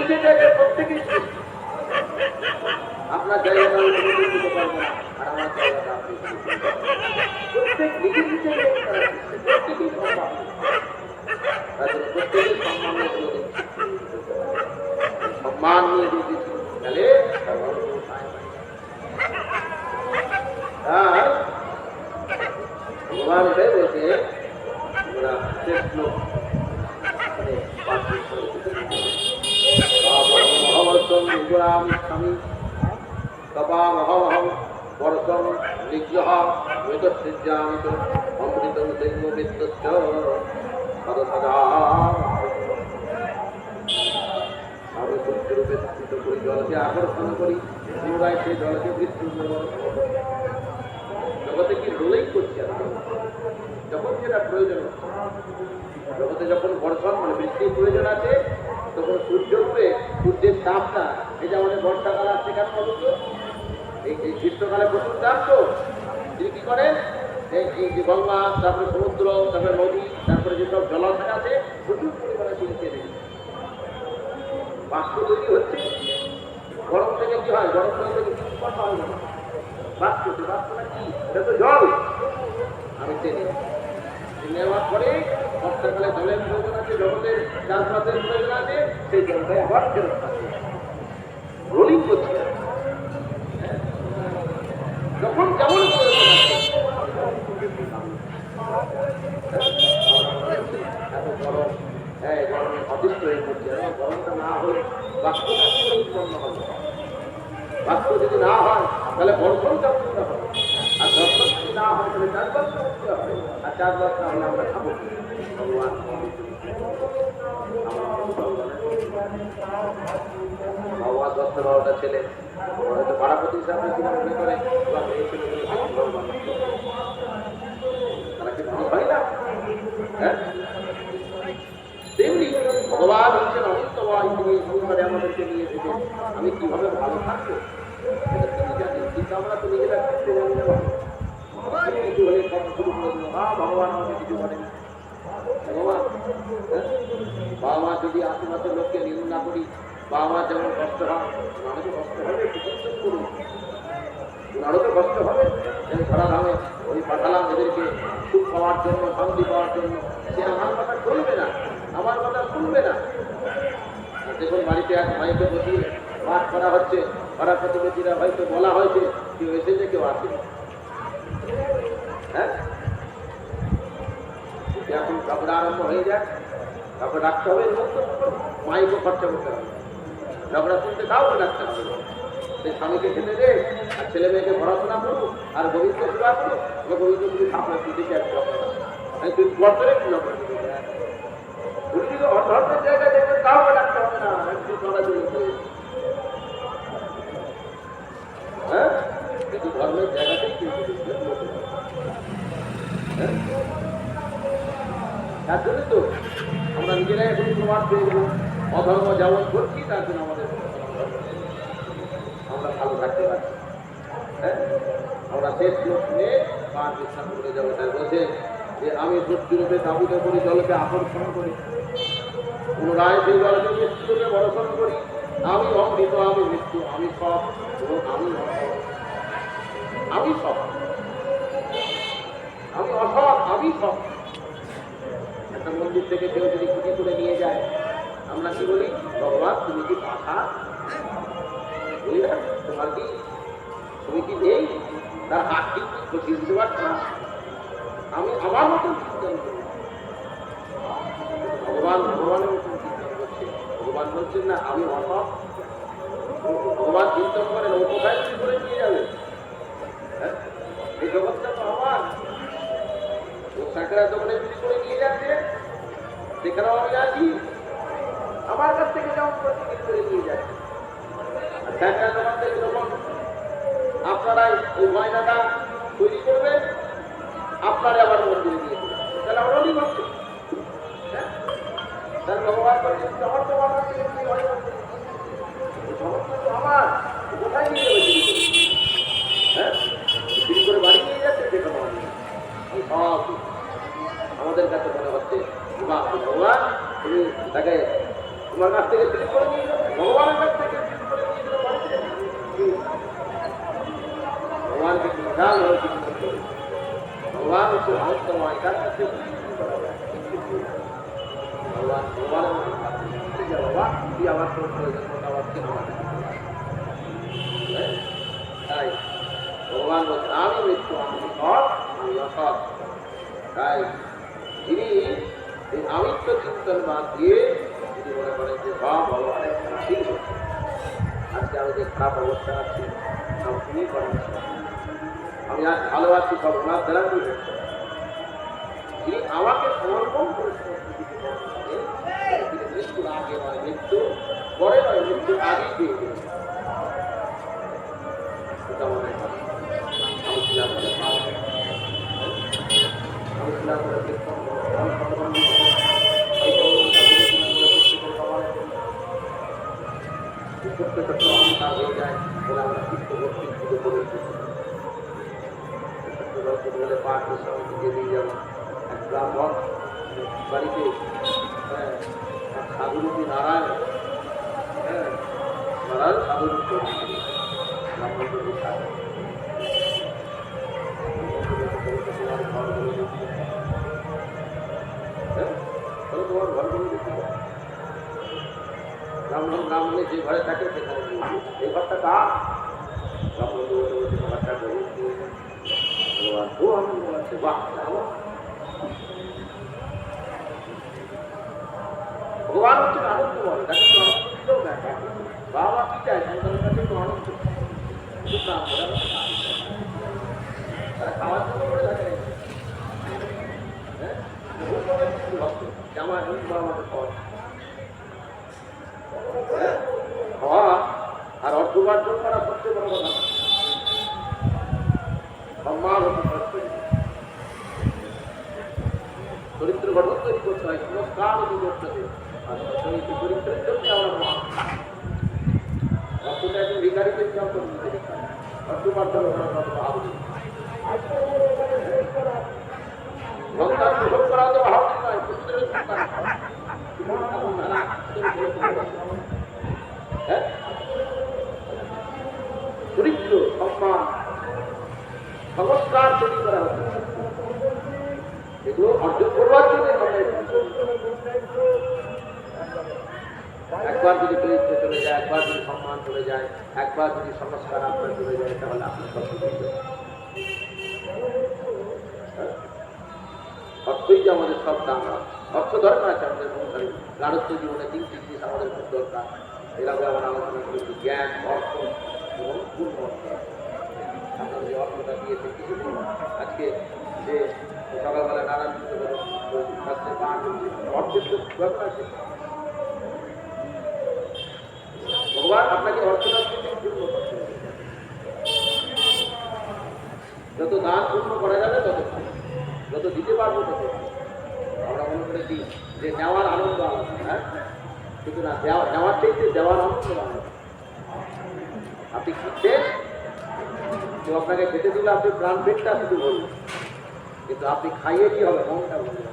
নিজের জায়গায় প্রত্যেকেই শ্রেষ্ঠ। আপনার জায়গাটা আমি কোনোদিন দিতে পারবো না, আর আমার জায়গাটা আপনি প্রত্যেক নিজের নিজের জায়গায় তারা শ্রেষ্ঠ, প্রত্যেকেই সম্মান। তার জন্য প্রত্যেকেই সম্মান নিয়ে দিচ্ছি, সম্মান নিয়ে দিয়ে দিচ্ছি, তাহলে আর ভগবান এটাই বলছে ওরা শ্রেষ্ঠ লোক স্বামী তপা মহামহম বর্ষম নিগ্রহ মৃতসৃজ্যামিত অমৃতম দেবমিত্রস্য সদসদা। আমি সূর্যরূপে স্থাপিত করি, জলকে আকর্ষণ করি, পুনরায় সেই জলকে মৃত্যু জগতে কি রোলেই করছি আমি, যখন যেটা প্রয়োজন হচ্ছে। জগতে যখন বর্ষণ মানে বৃষ্টির প্রয়োজন আছে, তখন সূর্যরূপে সূর্যের তাপটা, এই যে আমাদের বর্ষাকাল আসছে কেন বলুন তো, এই গ্রীষ্মকালে প্রচুর তাপ, তো তিনি কি করেন, এই যে গঙ্গা, তারপরে সমুদ্র, তারপরে নদী, তারপরে যেসব জলাশয় আছে প্রচুর পরিমাণে তিনি চেনে বাষ্প তৈরি হচ্ছে। গরম থেকে কি হয়, গরম থেকে উৎপন্ন হয় না, বাষ্প, বাষ্পটা কি, এটা তো জল। আমি চেনি নেওয়ার পরে বর্ষাকালে জলের প্রয়োজন আছে, জগতের চাষবাসের প্রয়োজন আছে, সেই জলটাই আবার ফেরত থাকে, রোলিং করছে। যখন যেমন প্রয়োজন আছে, এত গরম, হ্যাঁ গরমে অতিষ্ঠ হয়ে পড়ছে, গরমটা না হলে বাষ্পটা কি উৎপন্ন হবে, বাষ্প যদি না হয় তাহলে বর্ষণটা উৎপন্ন হবে, আর বর্ষণ যদি না হয় তাহলে চাষবাসটা উঠতে হবে, আর চাষবাস না হলে আমরা খাবো। ভগবান 10-12টা ছেলে হয়তো পাড়াপতি হিসাবে মনে করে তারা কি মানুষ হয় না? হ্যাঁ, তেমনি ভগবান হচ্ছেন অনন্তময়, তিনি এই সংসারে আমাদেরকে নিয়ে এসেছেন। আমি কিভাবে ভালো থাকবো এটা তিনি জানেন, কিন্তু আমরা তো নিজেরা করতে জানি না। কিছু হলে সব শুরু করে দিল, ভগবান আমাকে কিছু বলেন। ভগবান বাবা মা যদি আশেপাশের লোককে নিন্দা করি, বাবা মা যেমন কষ্ট হয়, ওনারও তো কষ্ট হবে, চিকিৎসা করুন, ওনারও তো কষ্ট হবে। আমি ধরাধামে ওই পাঠালাম এদেরকে সুখ পাওয়ার জন্য, শান্তি পাওয়ার জন্য, সে আমার কথা শুনবে না, আমার কথা শুনবে না। দেখুন বাড়িতে এক ভাইকে বসিয়ে পাঠ করা হচ্ছে, পাড়া প্রতিবেশীরা হয়তো বলা হয়েছে, কেউ এসেছে কেউ আসেনি। হ্যাঁ, এখন ঝগড়া আরম্ভ হয়ে যায়, তারপর ডাকতে হবে, মাইকও খরচা করতে হবে, ঝগড়া শুনতে কাউকে ডাকতে হবে। সেই স্বামীকে খেতে দে, আর ছেলে মেয়েকে পড়াশোনা করুক, আর গোবিন্দ সেবা করুক, গোবিন্দ তুমি আপনার তুই দেখে এক তুই বছরে কি ঝগড়া ধর্মের জায়গায় দেখবেন কাউকে ডাকতে হবে না, হ্যাঁ, কিন্তু ধর্মের জায়গাতেই কিন্তু তার জন্য তো আমরা নিজেরাই এখন প্রমাণ পেয়ে গেলাম, অধর্ম যেমন করছি তার জন্য আমাদের আমরা ভালো থাকতে পারছি। হ্যাঁ, আমরা শেষ লোক নিয়ে পাঁচ বিশ্বাস করে যাবো, তাই বলছে যে আমি সত্যরূপে দাবিত করি, জলকে আকর্ষণ করি, পুনরায় সেই জলকে মৃত্যুরূপে বর্ষণ করি। আমি অমৃত, আমি মৃত্যু, আমি সব এবং আমি আমি সব, আমি অসৎ, আমি সব। একটা মন্দির থেকে কেউ যদি খুঁটি করে নিয়ে যায়, আমরা কি বলি, ভগবান তুমি কি পাঠা, বলি না, তোমার কি তুমি কি নেই, তার হাত ঠিক খুঁটিয়ে দিতে পারছো না, আমি আমার মতন চিন্তন করি। ভগবান ভগবানের মতন চিন্তন করছে, ভগবান বলছেন না আমি অসৎ। ভগবান চিন্তন করেন ও কোথায় চুরি করে নিয়ে যাবে, হ্যাঁ, এই জগৎটা তো আমার, ও সাঁকড়া দোকানে চুরি করে নিয়ে যাচ্ছে, সেখানেও আমি আছি, আমার কাছ থেকে যেমন প্রতিদিন করে নিয়ে যাচ্ছে। আর সাঁকড়া দোকান থেকে যখন আপনারাই ওই ময়নাটা তৈরি করবেন, আপনারা আবার মন্দিরে দিয়ে দেবেন, তাহলে আমরা অনেক ভাবছি, হ্যাঁ, তাহলে ভগবান বলছেন আমার তো আমার থেকে সমস্যা তো আমার, কোথায় নিয়ে যাবে চুরি করে, হ্যাঁ, চুরি করে বাড়ি নিয়ে যাচ্ছে, সেখানে সব আমাদের কাছে মনে হচ্ছে ভগবান তুমি তাকে তোমার কাছ থেকে চুরি করে নিয়ে যাবে, ভগবানের কাছ থেকে চুরি করে নিয়ে যেতে পারছে। ভগবানকে বিশাল হয়ে কিছু করতে, ভগবান হচ্ছে ভারতময়, তার কাছে ভগবান ভগবানের বাবা কি আবার আবার কেন তাই ভগবান বলছেন আমি মৃত্যু, আমি সৎ, আমি অসৎ। তাই যিনি এই আমিত্ব চিন্তন বাদ দিয়ে যদি মনে করেন যে বা ভগবানের ঠিক হচ্ছে, আজকে আমি যে খারাপ অবস্থা আছি সব তিনি করেন, আমি আজ ভালো আছি সব ওনার দ্বারা কি হচ্ছে, যিনি আমাকে সমর্পণ করেছেন মৃত্যুর আগে নয়, মৃত্যু পরে নয়, মৃত্যুর আগেই দিয়ে দিয়েছে। আমি ছিলাম ছোট্ট ছোট্ট অহংকার হয়ে যায় বলে আমরা চিত্তভক্তি শুরু করেছি। বলে পাঠ দিয়ে দিয়ে যাবো এক ব্রাহ্মণ বাড়িতে সাধুরূপী নারায়ণ, নারায়ণ সাধুরূপ ব্রাহ্মণ তোমার ঘরগুলো দেখতে ব্রাহ্মণ ব্রাহ্মণে যে ঘরে থাকে সেখানে এই ঘরটা কার, ব্রাহ্মণ ঘরটা গরু খুব আনন্দ আছে। বাহ, ভগবান হচ্ছে আনন্দ বলে, তাকে তো আনন্দ দিতেও দেখা বাবা কি চায় সন্তানের কাছে তো আনন্দ, তারা খাওয়ার জন্য করে থাকে আমার খাওয়া আর অর্থ উপার্জন করা সবচেয়ে বড় কথা, সম্মান হচ্ছে চরিত্র গঠন তৈরি করতে হয়, সংস্কার তৈরি করতে হবে, আর চরিত্রের জন্য আমরা অর্থটা একজন ভিকারিকে অর্থ উপার্জন করা কত ভাবি সন্তান গ্রহণ করা তো ভাবি নয়, পুত্রের সন্তান চরিত্র সম্মান সংস্কার তৈরি করা হচ্ছে, এগুলো অর্জন করবার জন্য একবার যদি চরিত্র চলে যায়, একবার যদি সম্মান চলে যায়, একবার যদি সংস্কার আপনার চলে যায়, তাহলে আপনি সব অর্থই যে আমাদের সব দাম, অর্থ দরকার আছে আমাদের সংসারে, গাঢ়ত্ব জীবনে তিনটি জিনিস আমাদের খুব দরকার। এর আগে আমরা আলোচনা করেছি জ্ঞান, অর্থ এবং পূর্ণ অর্থ। আপনার যে অর্থটা দিয়েছে কিছু আজকে যে সকালবেলা নানান অর্থের তো দরকার আছে। ভগবান আপনাকে অর্থটা পূর্ণ করতে হবে, যত দান পূর্ণ করা যাবে তত, যত দিতে পারবো তত। আমরা মনে করেছি যে নেওয়ার আনন্দ আলাদা, হ্যাঁ, কিন্তু না, নেওয়ার চাইতে দেওয়ার আনন্দ আলাদা। আপনি খেতেন, কেউ আপনাকে খেতে দিলে আপনি প্রাণ পেটটা শুধু বলবেন, কিন্তু আপনি খাইয়ে কি হবে, মনটা বলবেন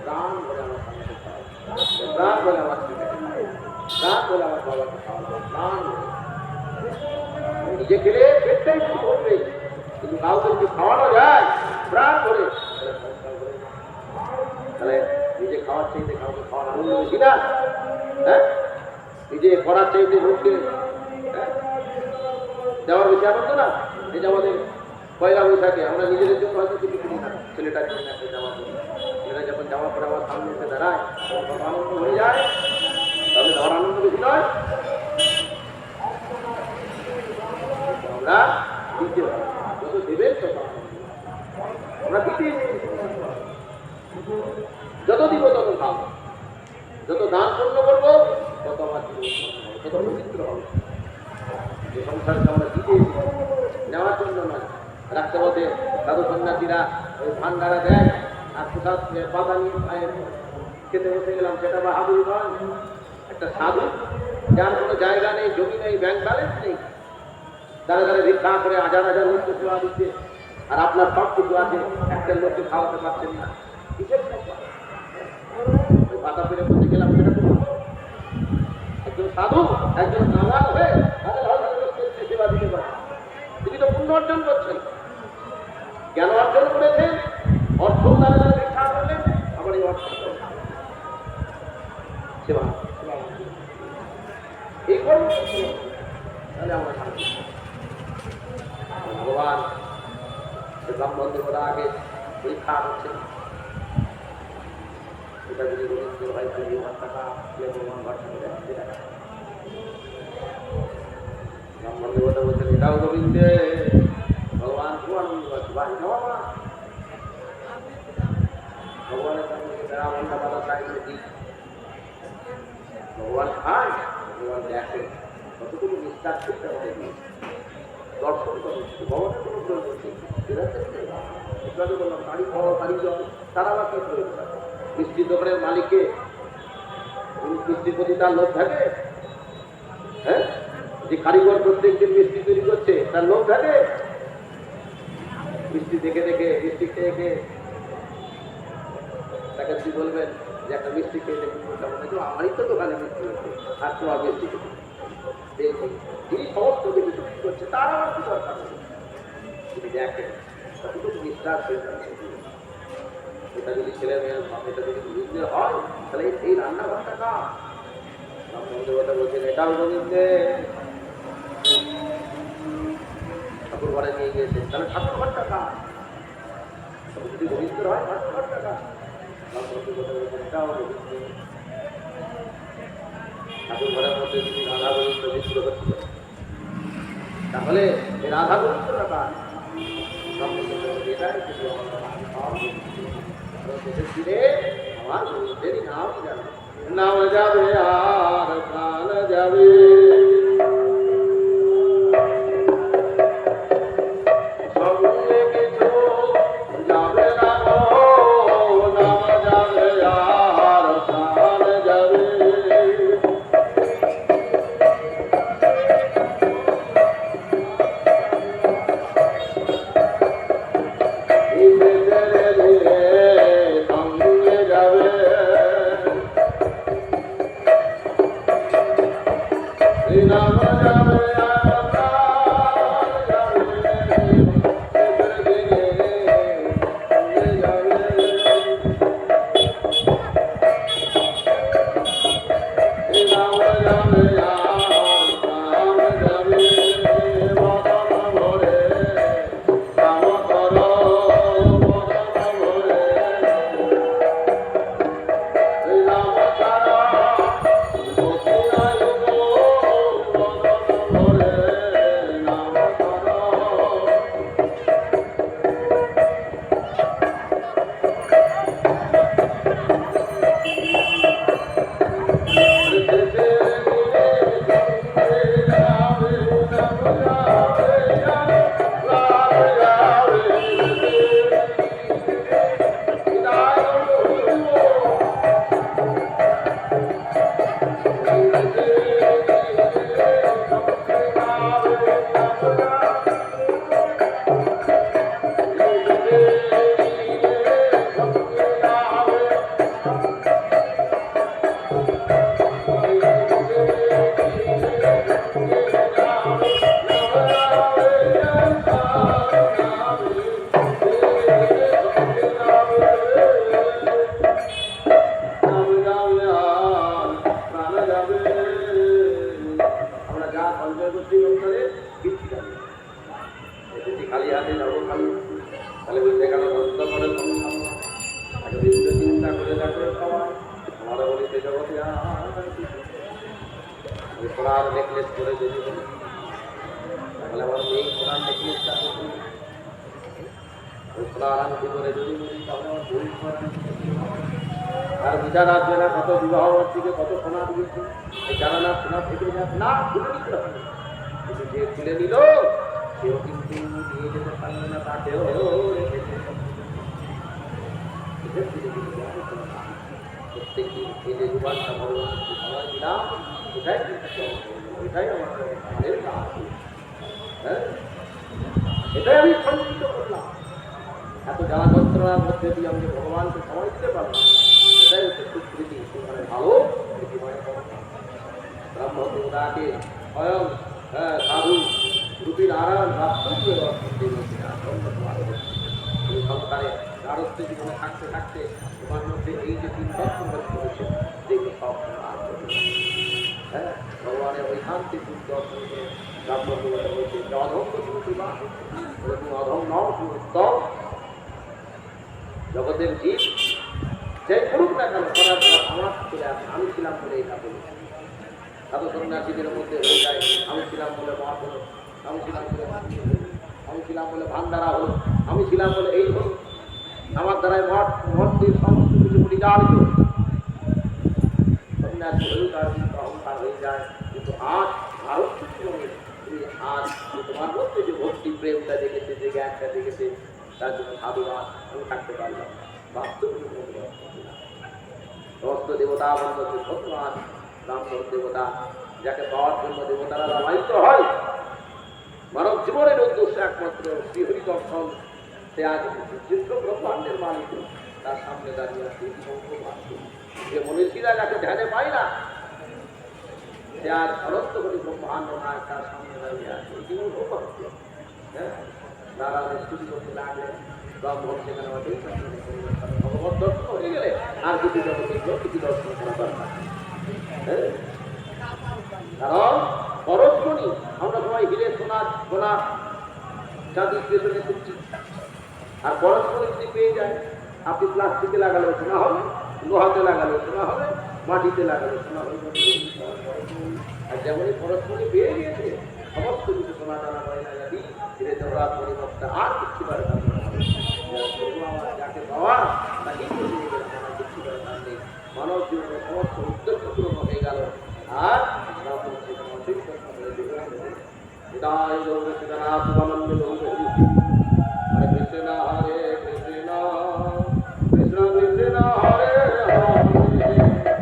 প্রাণ বলে আমার সামনে খাওয়াবো, প্রাণ বলে আমার প্রাণ বলে আমার বাবাকে খাওয়াবো, প্রাণ নিজে খেলে পেটটাই শুধু বলবে, কিন্তু কাউকে যদি খাওয়ানো যায় প্রাণ করে, তাহলে নিজে খাওয়ার চাইতে কাউকে খাওয়ার আনন্দ বেশি না? হ্যাঁ, নিজে করার চাইতে লোককে দেওয়ার বেশি আনন্দ না? এই যে আমাদের পয়লা বৈশাখে আমরা নিজেদের জন্য হয়তো কিছু কিনি না, ছেলেটার জন্য একটা জামা পড়ি, ছেলেটা যখন জামা পরে আমার সামনে এসে দাঁড়ায় তখন আনন্দ হয়ে যায়, তাহলে দেওয়ার আনন্দ বেশি নয়? আমরা দিতে পারি, যত দেবেন তত আমরা দিতে, যত দিব তত খাবো, যত দান পূর্ণ করবো তত আমার তত পবিত্র হবে। যে সংসারকে আমরা দিতে নেওয়ার জন্য নয়। রাষ্ট্রপতি সাধু সন্ন্যাসীরা ওই ভান্ডারা দেয় আর প্রসাদ পাতা নিয়ে খেতে বসে গেলাম, সেটা বাহাদুরি নয়। একটা সাধু যার কোনো জায়গা নেই, জমি নেই, ব্যাংক ব্যালেন্স নেই, দাঁড়ে দাঁড়ে ভিক্ষা করে হাজার হাজার লোককে সেবা দিচ্ছে, আর আপনার সব কিছু আছে, একটা লোককে খাওয়াতে পারছেন না, কিসের পাতা পেরে বসে গেলাম, সেটা তো একজন সাধু একজন নাগাল হয়ে সেবা দিতে পারে। তিনি তো পুণ্য অর্জন করছেন, জ্ঞান অর্জন করেছেন, অর্থ দ্বারা ভিক্ষা করলেন, আবার এই অর্থ সেবা এই কর্ম তাহলে আমরা ভগবান ব্রাহ্মণ দেবতা আগে পরীক্ষা হচ্ছে, এটা যদি রবীন্দ্র হয় তাহলে 1,000 টাকা ভগবান ভরসা করে ব্রাহ্মণ দেবতা বলছেন এটাও রবীন্দ্রে ভগবান খুব আনন্দ পাচ্ছে, বাড়ি যাওয়া মা ভগবানের সঙ্গে বেড়ামনটা বাধা চাইলে দিই ভগবান খান, ভগবান দেখেন কতটুকু নিষ্ঠা করতে হবে, দর্শন করুন ভগবানের কোনো প্রয়োজন নেই। বললাম বাড়ি খাওয়া বাড়ি যাও তারা আবার কি প্রয়োজন আছে? মিষ্টি দোকানের মালিককে মিষ্টির প্রতি তার লোভ থাকে? হ্যাঁ, যে কারিগর প্রত্যেকদিন মিষ্টি তৈরি করছে তার লোভ থাকে? মিষ্টি দেখে দেখে মিষ্টি খেয়ে খেয়ে তাকে কি বলবেন যে একটা মিষ্টি খেয়ে দেখুন আমারই তো দোকানে মিষ্টি হচ্ছে আর তোমার মিষ্টি খেতে দেখুন যিনি সমস্ত কিছু চুক্তি করছে তার আমার কি দরকার তিনি দেখেন কতটুকু বিশ্বাস হয়ে যাচ্ছে। এটা যদি ছেলে মেয়ের এটা যদি বুঝতে হয় তাহলে এই রান্নাঘরটা কাজ ব্রাহ্মণ বলছেন এটাও রবীন্দ্রে ঠাকুর ঘরে নিয়ে গিয়েছেন তাহলে ঠাকুর ঘরটা কাজ যদি রবীন্দ্র হয় ঠাকুর ঘরটা কাজ এটাও রবীন্দ্র ঠাকুর ঘরের মধ্যে যদি রাধা গোবিন্দ মিশ্র করছিল তাহলে এই রাধা গোবিন্দটা কাজ এটাই কিন্তু আমার গোবিন্দেরই নাম যাবে নাম যাবে আর প্রাণ যাবে খালি হাতে যাবো খালি তাহলে বলতে গেল চিন্তা করে দেখো খাওয়ায় আমারও বলিতে জগতে সোনার নেকলেস করে যদি বলি তাহলে আমার মেয়ে সোনার নেকলেসটা ওই সোনার আংটি করে যদি বলি তাহলে আমার বই আর বিচার আসবে না কত বিবাহ থেকে কত সোনা দিয়েছে এই জানা না সোনা থেকে যাক না তুলে নিতে হবে কিন্তু যে তুলে নিল সেও কিন্তু নিয়ে যেতে পারবে না তাকেও প্রত্যেকদিন এই যে দুবারটা ভগবানকে সময় দিলাম এটাই এটাই আমাদের কাজ হ্যাঁ এটাই আমি সঞ্চিত করলাম এত জ্বালা যন্ত্রণার মধ্যে দিয়ে আমি ভগবানকে সময় দিতে পারলাম এটাই হচ্ছে সুস্মৃতি সেখানে ভালো ব্রহ্ম দেবতাকে স্বয়ং সাধু রূপী নারায়ণ বাস্তব সংসারে গারস্থ জীবনে থাকতে থাকতে তোমার মধ্যে এই যে তিন তত্ত্ব করেছে যেগুলো সব ভগবানের ওই শান্তি দর্শন করে ব্রাহ্মণ দেবতা বলছে যে অধম তুমি অধম নও উত্তম জগতের জীব যে করুক না কেন করার পর আমার চলে আসে আমি ছিলাম বলে এটা বলি সাধু সন্ন্যাসীদের মধ্যে হয়ে যায় আমি ছিলাম বলে মঠ হলো আমি ছিলাম বলে আমি ছিলাম বলে ভান্ডারা হলো আমি ছিলাম বলে এই হলো আমার দ্বারাই মঠ মন্দির সমস্ত কিছু পরিচালিত সন্ন্যাসী হয়েও তার অহংকার হয়ে যায় কিন্তু আজ ভারত জীবনে আজ তোমার মধ্যে যে ভক্তি প্রেমটা দেখেছে যে জ্ঞানটা দেখেছে তার জন্য সাধুবাদ আমি থাকতে পারলাম বাস্তব সমস্ত দেবতা বন্ধ ধন্যবাদ ব্রাহ্মণ দেবতা যাকে পাওয়ার জন্য দেবতারা রামায়িত হয় মানব জীবনের উদ্দেশ্য একমাত্র শ্রীহরি দর্শন সে আজ বিচিত্র ব্রহ্মাণ্ডের মালিক তার সামনে দাঁড়িয়ে আছে যে মনীষীরা যাকে ধ্যানে পায় না সে আজ অনন্ত কোটি ব্রহ্মাণ্ড নায়ক তার সামনে দাঁড়িয়ে আছে জীবন সৌভাগ্য নারায়ণের স্তুতি করতে লাগলে ব্রাহ্মণ সেখানে ভগবত দর্শন হয়ে গেলে আর কিছু জগতের কিছু দর্শন করা দরকার কারণ পরশমণি আমরা সবাই হিরে সোনা চাঁদির পেছনে খুঁজছি আর পরশমণি যদি পেয়ে যায় আপনি প্লাস্টিকে লাগালেও সোনা হবে লোহাতে লাগালেও সোনা হবে মাটিতে লাগালেও সোনা হবে আর যেমনই পরশমণি পেয়ে গিয়েছে সমস্ত কিছু সোনা দানা গয়না জাতি হিরে জগৎ পরিবর্তে আর কিছু করে যাকে পাওয়া তাকে কিছু করে মানব জীবনের সমস্ত উদ্দেশ্য পূরণ হয়ে গেল আর হরে কৃষ্ণ হরে কৃষ্ণ কৃষ্ণ কৃষ্ণ হরে হরে হরে রাম হরে রাম রাম রাম হরে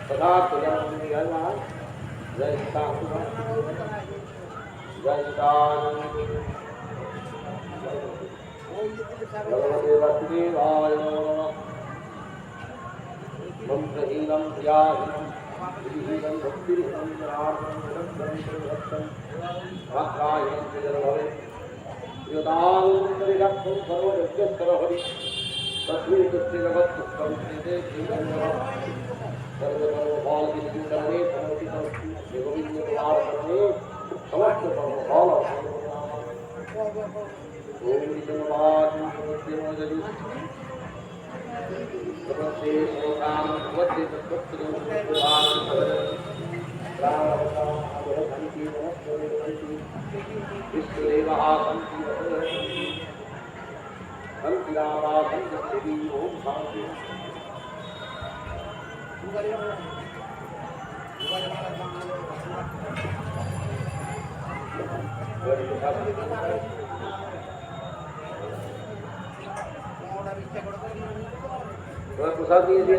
सदा तुझं जय महाराज जय सीता जय सीतानंद भगवते वासुदेवाय नमः मंत्रहीनं ध्याहीनं विहीनं भक्तिहीनं जनार्दनं भक्तं भक्तायं जगद्भवे योदान्तरिक्षं सर्वयज्ञस्करहरि तस्मिन् तुष्टे जगत्पुष्टं श्रीते श्रीगन्धः सर्वकर्मफलविष्णुकरणे समर्पितमस्ति गोविन्दकुमारकर्णे समस्त कर्मफल ओम निजमवादिमोजति नमस्ते श्लोकान् भगवते तत्त्वं रामवतामहंति नमस्ते विष्णुदेवः सन्ति सन्ति रामा सन्ति ओम शान्ति प्रसाद दिए